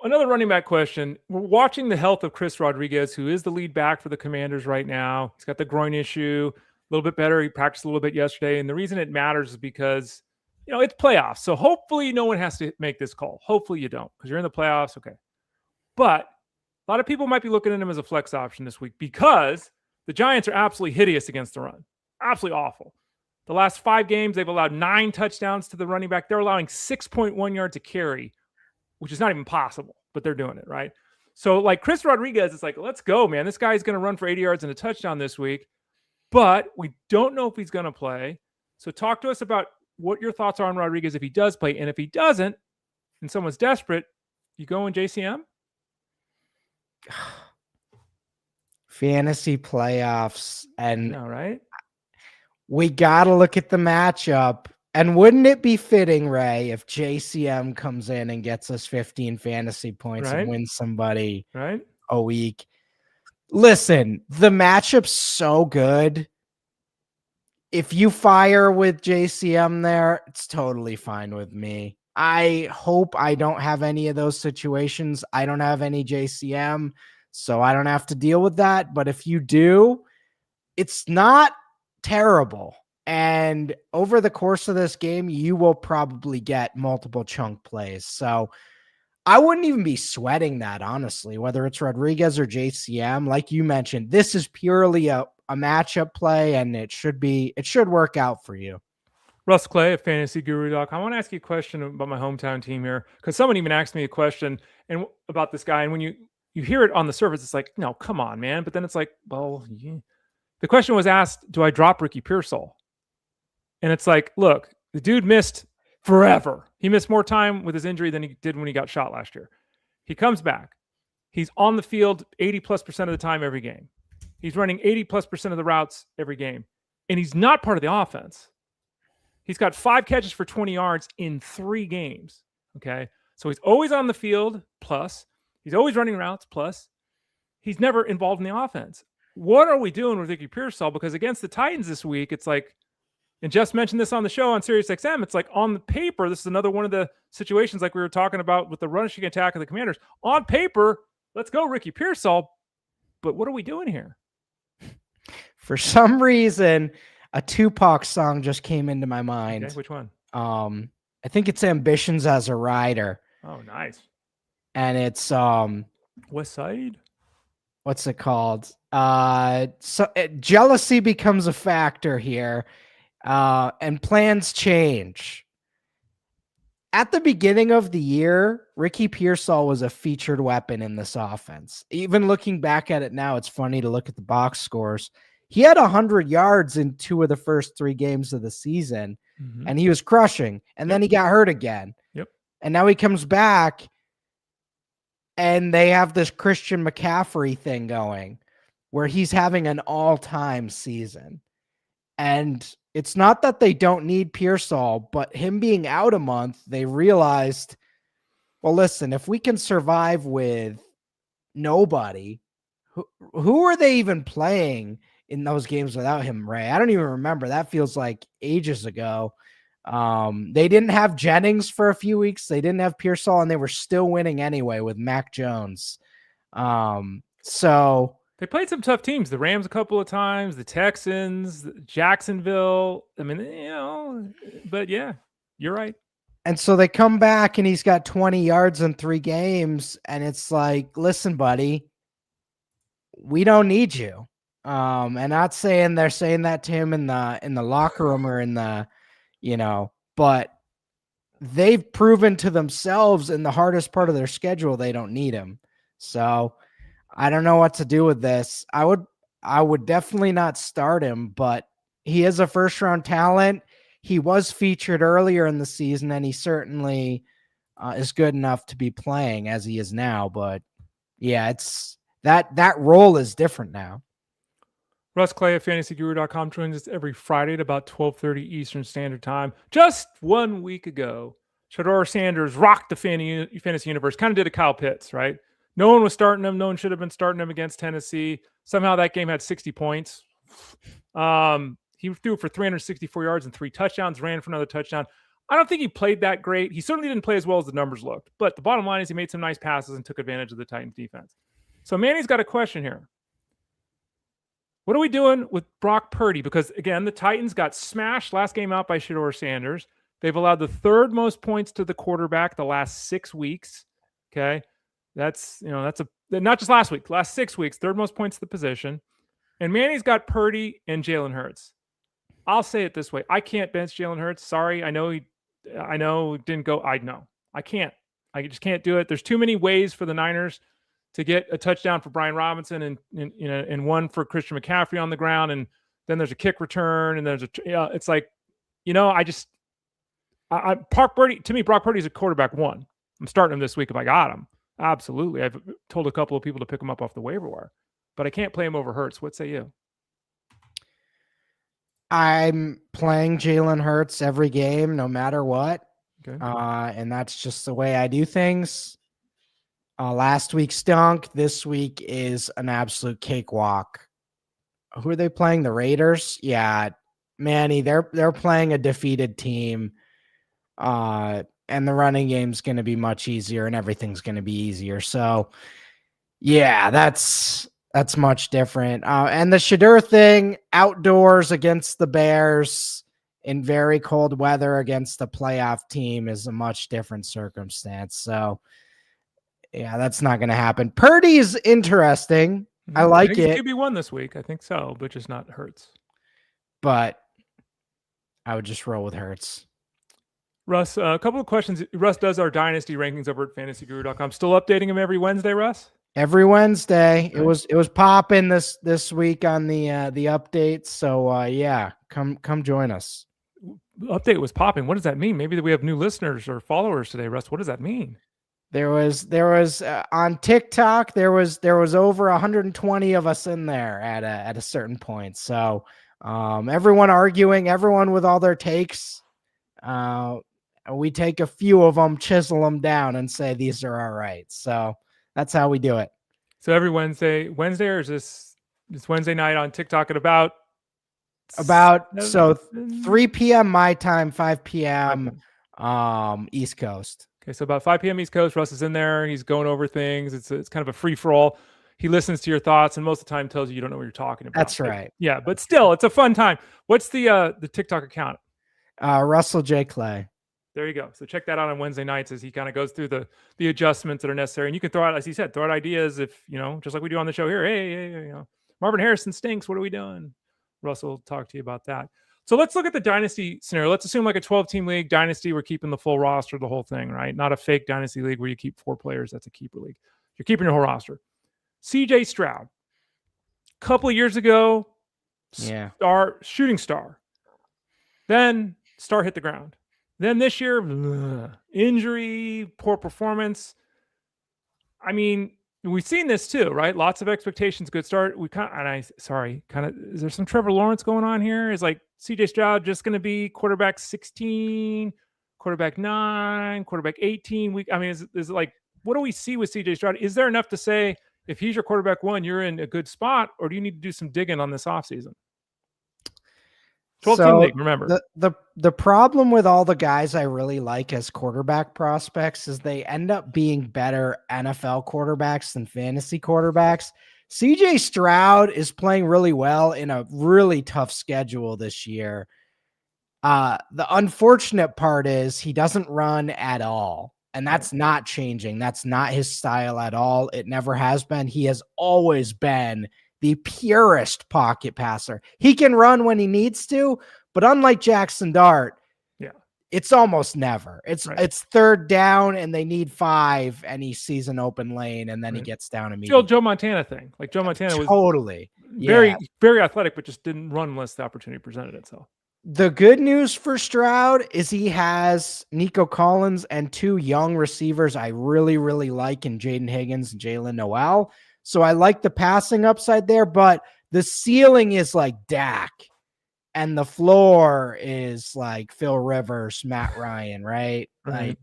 Speaker 1: Another running back question. We're watching the health of Chris Rodriguez, who is the lead back for the Commanders right now. He's got the groin issue, a little bit better. He practiced a little bit yesterday. And the reason it matters is because, it's playoffs. So hopefully no one has to make this call. Hopefully you don't, because you're in the playoffs. Okay. But a lot of people might be looking at him as a flex option this week because the Giants are absolutely hideous against the run. Absolutely awful. The last 5 games, they've allowed 9 touchdowns to the running back. They're allowing 6.1 yards a carry, which is not even possible, but they're doing it, right? So, like, Chris Rodriguez is like, let's go, man. This guy's going to run for 80 yards and a touchdown this week, but we don't know if he's going to play. So talk to us about what your thoughts are on Rodriguez if he does play. And if he doesn't, and someone's desperate, you go in JCM?
Speaker 2: Fantasy playoffs. And
Speaker 1: all right,
Speaker 2: we got to look at the matchup. And wouldn't it be fitting, Ray, if JCM comes in and gets us 15 fantasy points and wins somebody a week? Listen, the matchup's so good. If you fire with JCM there, it's totally fine with me. I hope I don't have any of those situations. I don't have any JCM, so I don't have to deal with that. But if you do, it's not terrible. And over the course of this game, you will probably get multiple chunk plays. So I wouldn't even be sweating that, honestly, whether it's Rodriguez or JCM. Like you mentioned, this is purely a matchup play, and it should work out for you.
Speaker 1: Russ Clay at fantasyguru.com. I want to ask you a question about my hometown team here, because someone even asked me a question and about this guy. And when you hear it on the surface, it's like, no, come on, man. But then it's like, well, yeah. The question was asked, do I drop Ricky Pearsall? And it's like, look, the dude missed forever. He missed more time with his injury than he did when he got shot last year. He comes back. He's on the field 80+% of the time every game. He's running 80+% of the routes every game. And he's not part of the offense. He's got 5 catches for 20 yards in 3 games. Okay. So he's always on the field, plus. He's always running routes, plus. He's never involved in the offense. What are we doing with Ricky Pearsall? Because against the Titans this week, it's like, and Jess mentioned this on the show on SiriusXM, it's like on the paper, this is another one of the situations like we were talking about with the rushing attack of the Commanders. On paper, let's go Ricky Pearsall. But what are we doing here?
Speaker 2: For some reason, a Tupac song just came into my mind.
Speaker 1: Okay, which one?
Speaker 2: I think it's Ambitions as a Rider.
Speaker 1: Oh, nice.
Speaker 2: And it's
Speaker 1: West Side.
Speaker 2: What's it called? Jealousy becomes a factor here, and plans change. At the beginning of the year, Ricky Pearsall was a featured weapon in this offense. Even looking back at it now, it's funny to look at the box scores. He had 100 yards in 2 of the first 3 games of the season, and he was crushing. And then he got hurt again. And now he comes back, and they have this Christian McCaffrey thing going where he's having an all-time season. And it's not that they don't need Pearsall, but him being out a month, they realized, well, listen, if we can survive with nobody, who are they even playing in those games without him, Ray? I don't even remember. That feels like ages ago. They didn't have Jennings for a few weeks. They didn't have Pearsall, and they were still winning anyway with Mac Jones. So
Speaker 1: they played some tough teams. The Rams a couple of times, the Texans, Jacksonville. I mean, but yeah, you're right.
Speaker 2: And so they come back, and he's got 20 yards in 3 games, and it's like, listen, buddy, we don't need you. And not saying they're saying that to him in the locker room or in the, but they've proven to themselves in the hardest part of their schedule they don't need him. So I don't know what to do with this. I would definitely not start him, but he is a first-round talent. He was featured earlier in the season, and he certainly is good enough to be playing as he is now. But yeah, it's that role is different now.
Speaker 1: Russ Clay at fantasyguru.com joins us every Friday at about 12:30 Eastern Standard Time. Just 1 week ago, Shedeur Sanders rocked the fantasy universe, kind of did a Kyle Pitts, right? No one was starting him. No one should have been starting him against Tennessee. Somehow that game had 60 points. He threw for 364 yards and 3 touchdowns, ran for another touchdown. I don't think he played that great. He certainly didn't play as well as the numbers looked. But the bottom line is he made some nice passes and took advantage of the Titans defense. So Manny's got a question here. What are we doing with Brock Purdy? Because, again, the Titans got smashed last game out by Shedeur Sanders. They've allowed the 3rd most points to the quarterback the last 6 weeks. Okay. That's not just last week, last 6 weeks, 3rd most points to the position. And Manny's got Purdy and Jalen Hurts. I'll say it this way. I can't bench Jalen Hurts. Sorry. I know it didn't go. I know. I can't. I just can't do it. There's too many ways for the Niners to get a touchdown for Brian Robinson and one for Christian McCaffrey on the ground. And then there's a kick return and there's it's like, Brock Purdy is a quarterback 1. I'm starting him this week if I got him. Absolutely. I've told a couple of people to pick him up off the waiver wire, but I can't play him over Hurts. What say you?
Speaker 2: I'm playing Jalen Hurts every game, no matter what.
Speaker 1: Okay.
Speaker 2: And that's just the way I do things. Last week stunk. This week is an absolute cakewalk. Who are they playing? The Raiders? Yeah, Manny, they're playing a defeated team. And the running game's going to be much easier and everything's going to be easier. So yeah, that's much different. And the Shadur thing, outdoors against the Bears in very cold weather against a playoff team, is a much different circumstance. So yeah, that's not going to happen. Purdy is interesting. I like it.
Speaker 1: QB1 this week, I think so, but just not Hurts.
Speaker 2: But I would just roll with Hurts.
Speaker 1: Russ, a couple of questions. Russ does our Dynasty rankings over at fantasyguru.com. Still updating him every Wednesday, Russ?
Speaker 2: Every Wednesday. Right. It was popping this week on the updates. So yeah, come join us.
Speaker 1: Update was popping. What does that mean? Maybe that we have new listeners or followers today, Russ. What does that mean?
Speaker 2: There was on TikTok, there was over 120 of us in there at a certain point. So everyone arguing, everyone with all their takes. We take a few of them, chisel them down, and say these are all right. So that's how we do it.
Speaker 1: So every Wednesday, or is this Wednesday night on TikTok at about
Speaker 2: 3 p.m. my time, 5 p.m. East Coast.
Speaker 1: Okay, so about 5 p.m. East Coast, Russ is in there. He's going over things. It's kind of a free for all. He listens to your thoughts, and most of the time tells you don't know what you're talking about.
Speaker 2: That's right.
Speaker 1: Yeah, but still, it's a fun time. What's the TikTok account?
Speaker 2: Russell J. Clay.
Speaker 1: There you go. So check that out on Wednesday nights as he kind of goes through the adjustments that are necessary. And you can throw out, as he said, throw out ideas if, just like we do on the show here. Hey, Marvin Harrison stinks. What are we doing? Russell will talk to you about that. So let's look at the Dynasty scenario. Let's assume like a 12-team league. Dynasty, we're keeping the full roster, the whole thing, right? Not a fake Dynasty league where you keep 4 players. That's a keeper league. You're keeping your whole roster. CJ Stroud. A couple of years ago, shooting star. Then star hit the ground. Then this year, injury, poor performance. I mean, we've seen this too, right? Lots of expectations, good start. Is there some Trevor Lawrence going on here? Is like CJ Stroud just going to be quarterback 16, quarterback 9, quarterback 18? Is it like, what do we see with CJ Stroud? Is there enough to say if he's your quarterback 1, you're in a good spot, or do you need to do some digging on this offseason? 12-team league, remember.
Speaker 2: The problem with all the guys I really like as quarterback prospects is they end up being better NFL quarterbacks than fantasy quarterbacks. CJ Stroud is playing really well in a really tough schedule this year. The unfortunate part is he doesn't run at all, and that's not changing. That's not his style at all. It never has been. He has always been the purest pocket passer. He can run when he needs to, but unlike Jaxson Dart, it's almost never. It's third down and they need 5 and he sees an open lane and then he gets down immediately.
Speaker 1: Joe Montana thing. Like Joe Montana was
Speaker 2: totally
Speaker 1: very, very athletic, but just didn't run unless the opportunity presented itself.
Speaker 2: The good news for Stroud is he has Nico Collins and 2 young receivers I really, really like in Jaden Higgins and Jalen Noel. So I like the passing upside there, but the ceiling is like Dak and the floor is like Phil Rivers, Matt Ryan, right? Like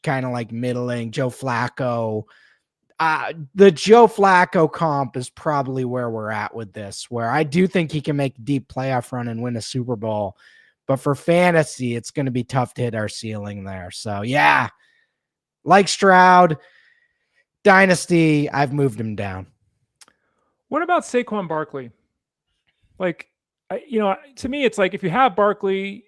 Speaker 2: kind of like middling Joe Flacco. The Joe Flacco comp is probably where we're at with this, where I do think he can make a deep playoff run and win a Super Bowl. But for fantasy, it's going to be tough to hit our ceiling there. So yeah, like Stroud, Dynasty, I've moved him down.
Speaker 1: What about Saquon Barkley? Like, to me, it's like if you have Barkley,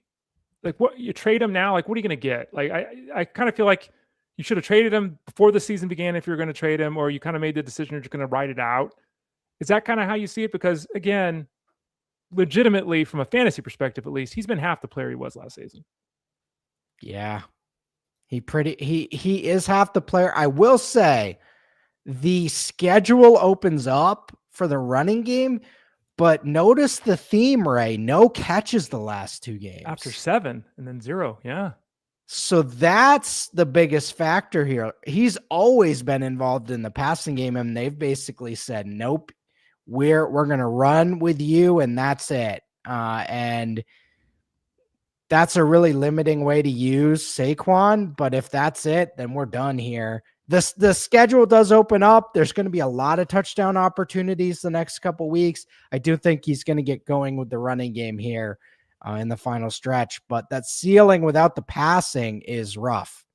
Speaker 1: like what you trade him now, like what are you going to get? Like, I kind of feel like you should have traded him before the season began if you're going to trade him, or you kind of made the decision you're just going to ride it out. Is that kind of how you see it? Because again, legitimately, from a fantasy perspective, at least, he's been half the player he was last season.
Speaker 2: Yeah. He is half the player. I will say the schedule opens up for the running game, but notice the theme, Ray. No catches the last 2 games.
Speaker 1: After 7 and then 0. Yeah.
Speaker 2: So that's the biggest factor here. He's always been involved in the passing game, and they've basically said, nope, we're going to run with you, and that's it. And that's a really limiting way to use Saquon. But if that's it, then we're done here. The schedule does open up. There's going to be a lot of touchdown opportunities the next couple weeks. I do think he's going to get going with the running game here in the final stretch. But that ceiling without the passing is rough.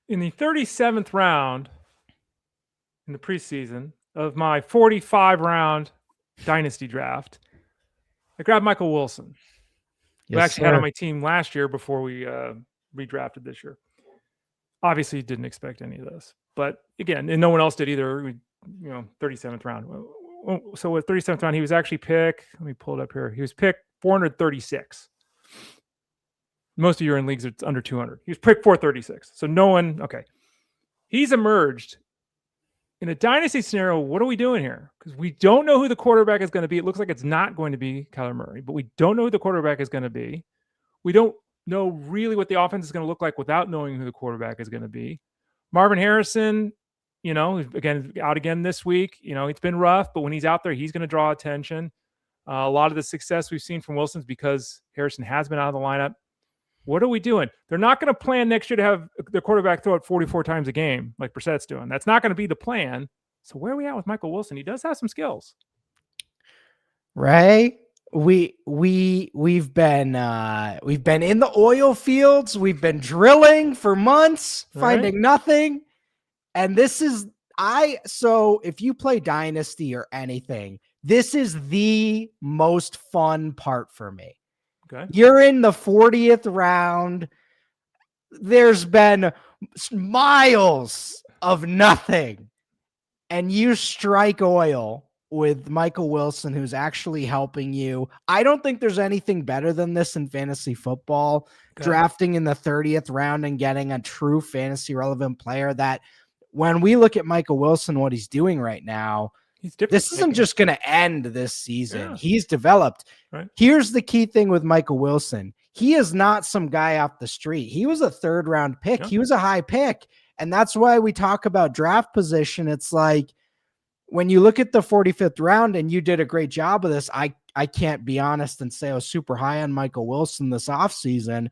Speaker 1: In the 37th round in the preseason of my 45-round Dynasty draft, I grabbed Michael Wilson, who actually had on my team last year before we redrafted this year. Obviously, didn't expect any of this, but again, and no one else did either. 37th round. So with 37th round, he was actually picked. Let me pull it up here. He was picked 436. Most of you are in leagues it's under 200. He was picked 436. So no one. Okay, he's emerged in a dynasty scenario. What are we doing here? Because we don't know who the quarterback is going to be. It looks like it's not going to be Kyler Murray, but we don't know who the quarterback is going to be. We don't know really what the offense is going to look like without knowing who the quarterback is going to be. Marvin Harrison, again, out again this week. It's been rough, but when he's out there, he's going to draw attention. A lot of the success we've seen from Wilson's because Harrison has been out of the lineup. What are we doing? They're not going to plan next year to have the quarterback throw it 44 times a game like Brissett's doing. That's not going to be the plan. So where are we at with Michael Wilson? He does have some skills.
Speaker 2: Ray, we've been in the oil fields. We've been drilling for months, finding nothing. And so if you play Dynasty or anything, this is the most fun part for me.
Speaker 1: Okay.
Speaker 2: You're in the 40th round. There's been miles of nothing. And you strike oil with Michael Wilson, who's actually helping you. I don't think there's anything better than this in fantasy football. Okay. Drafting in the 30th round and getting a true fantasy relevant player that when we look at Michael Wilson, what he's doing right now, this isn't just going to end this season. Yeah. He's developed. Right. Here's the key thing with Michael Wilson. He is not some guy off the street. He was a 3rd round pick. Yeah. He was a high pick. And that's why we talk about draft position. It's like when you look at the 45th round, and you did a great job of this, I can't be honest and say I was super high on Michael Wilson this offseason.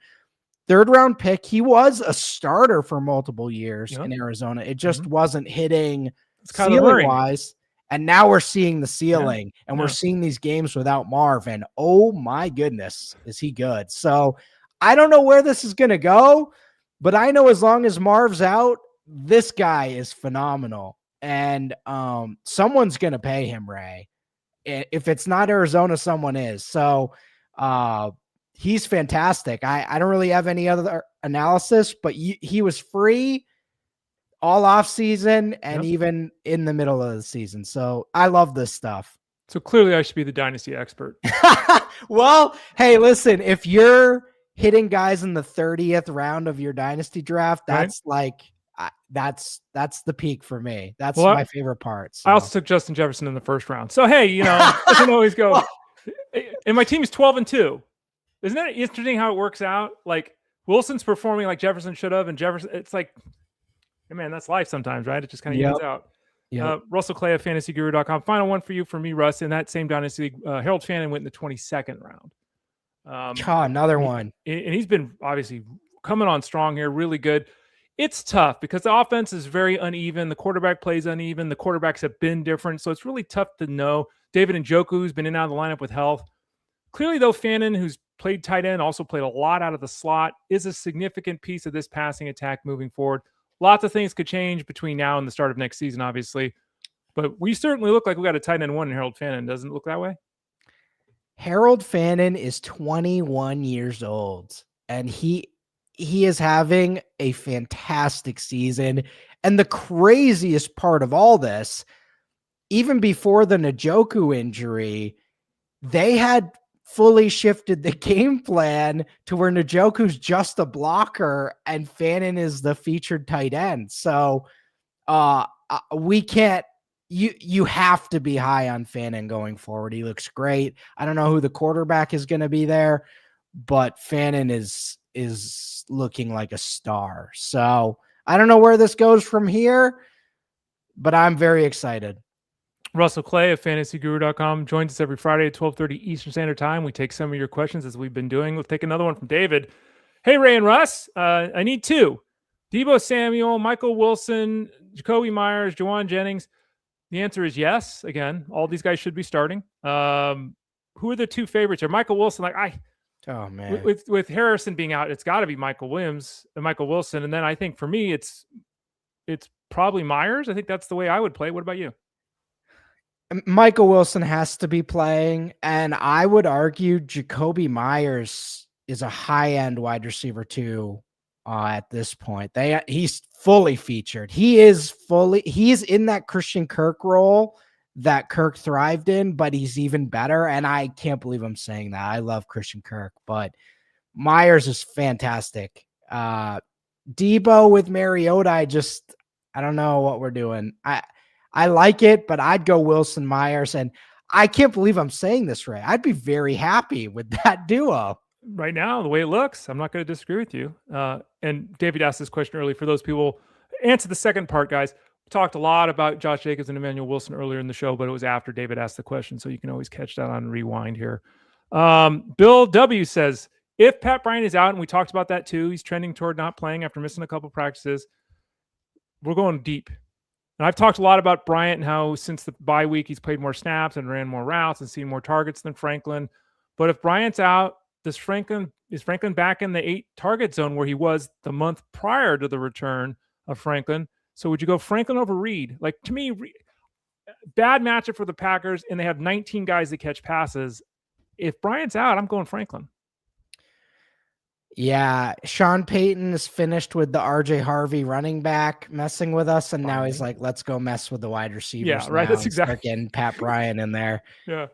Speaker 2: 3rd round pick. He was a starter for multiple years in Arizona. It just wasn't hitting ceiling wise. And now we're seeing the ceiling, and we're seeing these games without Marv. And oh my goodness, is he good? So I don't know where this is going to go, but I know as long as Marv's out, this guy is phenomenal. And someone's going to pay him, Ray. If it's not Arizona, someone is. So he's fantastic. I don't really have any other analysis, but he was free all off season and even in the middle of the season. So I love this stuff.
Speaker 1: So clearly I should be the Dynasty expert.
Speaker 2: Well, hey, listen, if you're hitting guys in the 30th round of your Dynasty draft, that's that's the peak for me. That's my favorite part. So.
Speaker 1: I also took Justin Jefferson in the 1st round. So, hey, doesn't always go. And my team is 12-2. Isn't that interesting how it works out? Like Wilson's performing like Jefferson should have, and Jefferson, it's like, hey man, that's life sometimes, right? It just kind of evens out. Yep. Russell Clay of fantasyguru.com. Final one for you, for me, Russ. In that same Dynasty League, Harold Fannin went in the 22nd round.
Speaker 2: Another one.
Speaker 1: And he's been obviously coming on strong here, really good. It's tough because the offense is very uneven. The quarterback plays uneven. The quarterbacks have been different. So it's really tough to know. David Njoku, who's been in and out of the lineup with health. Clearly, though, Fannin, who's played tight end, also played a lot out of the slot, is a significant piece of this passing attack moving forward. Lots of things could change between now and the start of next season, obviously. But we certainly look like we got a tight end 1 in Harold Fannin. Doesn't it look that way?
Speaker 2: Harold Fannin is 21 years old, and he is having a fantastic season. And the craziest part of all this, even before the Njoku injury, they had fully shifted the game plan to where Njoku's just a blocker and Fannin is the featured tight end. So we can't, you have to be high on Fannin going forward. He looks great. I don't know who the quarterback is going to be there, but Fannin is looking like a star. So I don't know where this goes from here, but I'm very excited.
Speaker 1: Russell Clay of fantasyguru.com joins us every Friday at 12:30 Eastern Standard Time. We take some of your questions as we've been doing. We'll take another one from David. Hey, Ray and Russ, I need two. Debo Samuel, Michael Wilson, Jacoby Myers, Jawan Jennings. The answer is yes. Again, all these guys should be starting. Who are the two favorites here? Michael Wilson,
Speaker 2: oh man,
Speaker 1: with Harrison being out, it's got to be Michael Wilson, and then I think for me, it's probably Myers. I think that's the way I would play. What about you?
Speaker 2: Michael Wilson has to be playing, and I would argue Jacoby Myers is a high-end wide receiver too. At this point, he's fully featured. He is in that Christian Kirk role that Kirk thrived in, but he's even better. And I can't believe I'm saying that. I love Christian Kirk, but Myers is fantastic. Debo with Mariota, I don't know what we're doing. I like it, but I'd go Wilson Myers, and I can't believe I'm saying this, Ray. I'd be very happy with that duo.
Speaker 1: Right now, the way it looks, I'm not going to disagree with you. And David asked this question early. For those people, answer the second part, guys. We talked a lot about Josh Jacobs and Emmanuel Wilson earlier in the show, but it was after David asked the question, so you can always catch that on rewind here. Bill W says, if Pat Bryant is out, and we talked about that too, he's trending toward not playing after missing a couple practices, we're going deep. And I've talked a lot about Bryant and how since the bye week, he's played more snaps and ran more routes and seen more targets than Franklin. But if Bryant's out, is Franklin back in the 8 target zone where he was the month prior to the return of Franklin? So would you go Franklin over Reed? Like, to me, bad matchup for the Packers, and they have 19 guys that catch passes. If Bryant's out, I'm going Franklin.
Speaker 2: Yeah, Sean Payton is finished with the RJ Harvey running back messing with us, and now he's like, let's go mess with the wide receivers.
Speaker 1: Yeah, right. That's exactly
Speaker 2: getting Pat Bryant in there.
Speaker 1: Yeah.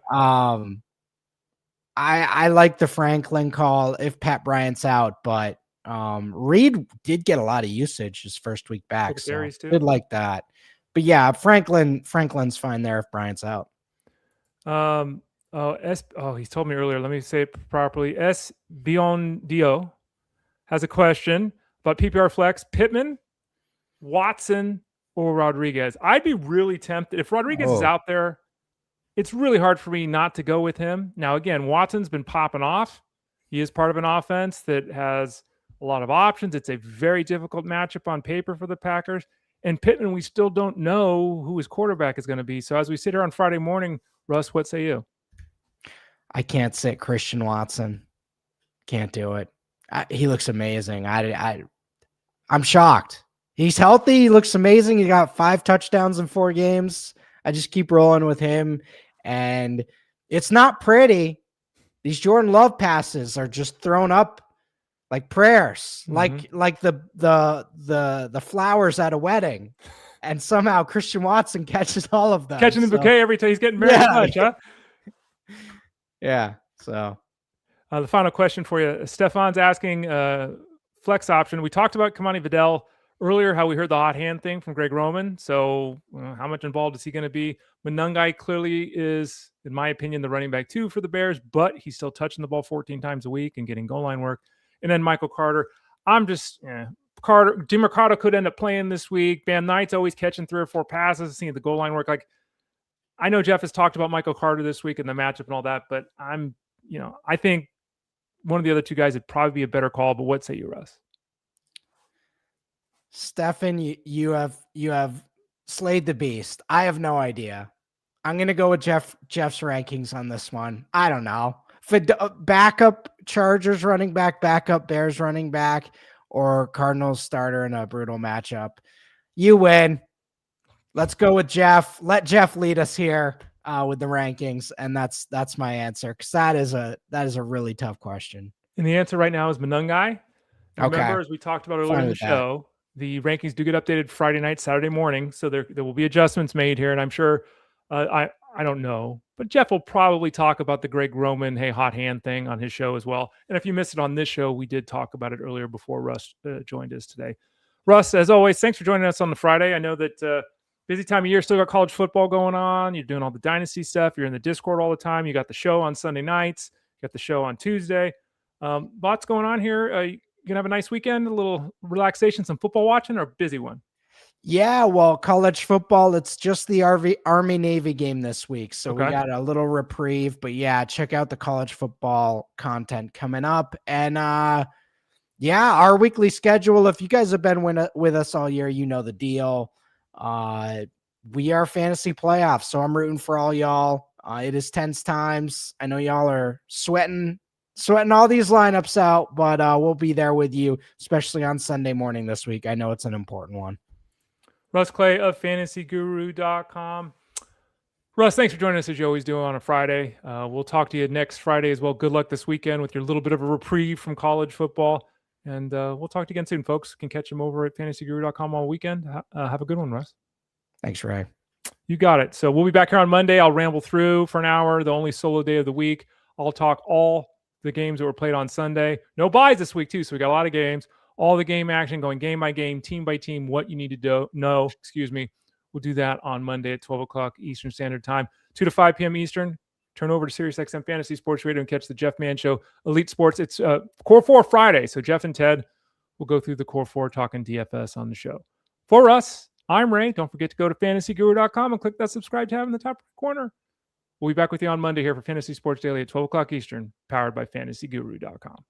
Speaker 2: I like the Franklin call if Pat Bryant's out, but Reed did get a lot of usage his first week back, so did like that. But yeah, Franklin's fine there if Bryant's out.
Speaker 1: He's told me earlier. Let me say it properly. S. Biondio has a question about PPR flex: Pittman, Watson, or Rodriguez. I'd be really tempted if Rodriguez is out there. It's really hard for me not to go with him. Now, again, Watson's been popping off. He is part of an offense that has a lot of options. It's a very difficult matchup on paper for the Packers. And Pittman, we still don't know who his quarterback is going to be. So as we sit here on Friday morning, Russ, what say you?
Speaker 2: I can't sit Christian Watson. Can't do it. He looks amazing. I'm shocked. He's healthy. He looks amazing. He got 5 touchdowns in 4 games. I just keep rolling with him. And it's not pretty. These Jordan Love passes are just thrown up like prayers, like the flowers at a wedding. And somehow Christian Watson catches all of them.
Speaker 1: Catching the bouquet every time. He's getting very much, huh?
Speaker 2: Yeah. So
Speaker 1: the final question for you. Stefan's asking flex option. We talked about Kimani Vidal earlier, how we heard the hot hand thing from Greg Roman. So how much involved is he going to be? Monungai clearly is, in my opinion, the running back 2 for the Bears, but he's still touching the ball 14 times a week and getting goal line work. And then Michael Carter. DeMarcado could end up playing this week. Bam Knight's always catching 3 or 4 passes, seeing the goal line work. Like, I know Jeff has talked about Michael Carter this week and the matchup and all that, but I think one of the other 2 guys would probably be a better call. But what say you, Russ?
Speaker 2: Stefan, you have slayed the beast. I have no idea. I'm gonna go with Jeff's rankings on this one. I don't know. Backup Chargers running back, backup Bears running back, or Cardinals starter in a brutal matchup. You win. Let's go with Jeff. Let Jeff lead us here with the rankings, and that's my answer, because that is a really tough question.
Speaker 1: And the answer right now is Monungai. Remember, as we talked about earlier in the show, the rankings do get updated Friday night, Saturday morning, so there will be adjustments made here, and I'm sure I don't know, but Jeff will probably talk about the Greg Roman hot hand thing on his show as well. And if you missed it on this show, we did talk about it earlier before Russ joined us today. Russ, as always, thanks for joining us on the Friday. I know that busy time of year, still got college football going on. You're doing all the Dynasty stuff. You're in the Discord all the time. You got the show on Sunday nights. You got the show on Tuesday. Lots going on here. You going to have a nice weekend, a little relaxation, some football watching, or a busy one?
Speaker 2: Yeah, well, college football, it's just the Army-Navy game this week. So we got a little reprieve. But yeah, check out the college football content coming up. And yeah, our weekly schedule. If you guys have been with us all year, you know the deal. We are fantasy playoffs, so I'm rooting for all y'all. It is tense times. I know y'all are sweating all these lineups out, but we'll be there with you, especially on Sunday morning this week. I know it's an important one.
Speaker 1: Russ Clay of fantasyguru.com. Russ, thanks for joining us as you always do on a Friday. We'll talk to you next Friday as well. Good luck this weekend with your little bit of a reprieve from college football. And we'll talk to you again soon, folks. You can catch him over at fantasyguru.com all weekend. Have a good one, Russ.
Speaker 2: Thanks, Ray.
Speaker 1: You got it. So we'll be back here on Monday. I'll ramble through for an hour, the only solo day of the week. I'll talk all the games that were played on Sunday. No buys this week, too, so we got a lot of games. All the game action going game by game, team by team, what you need to know. We'll do that on Monday at 12 o'clock Eastern Standard Time, 2 to 5 p.m. Eastern. Turn over to SiriusXM Fantasy Sports Radio and catch the Jeff Mann Show, Elite Sports. It's Core 4 Friday, so Jeff and Ted will go through the Core 4 talking DFS on the show. For us, I'm Ray. Don't forget to go to fantasyguru.com and click that subscribe tab in the top corner. We'll be back with you on Monday here for Fantasy Sports Daily at 12 o'clock Eastern, powered by fantasyguru.com.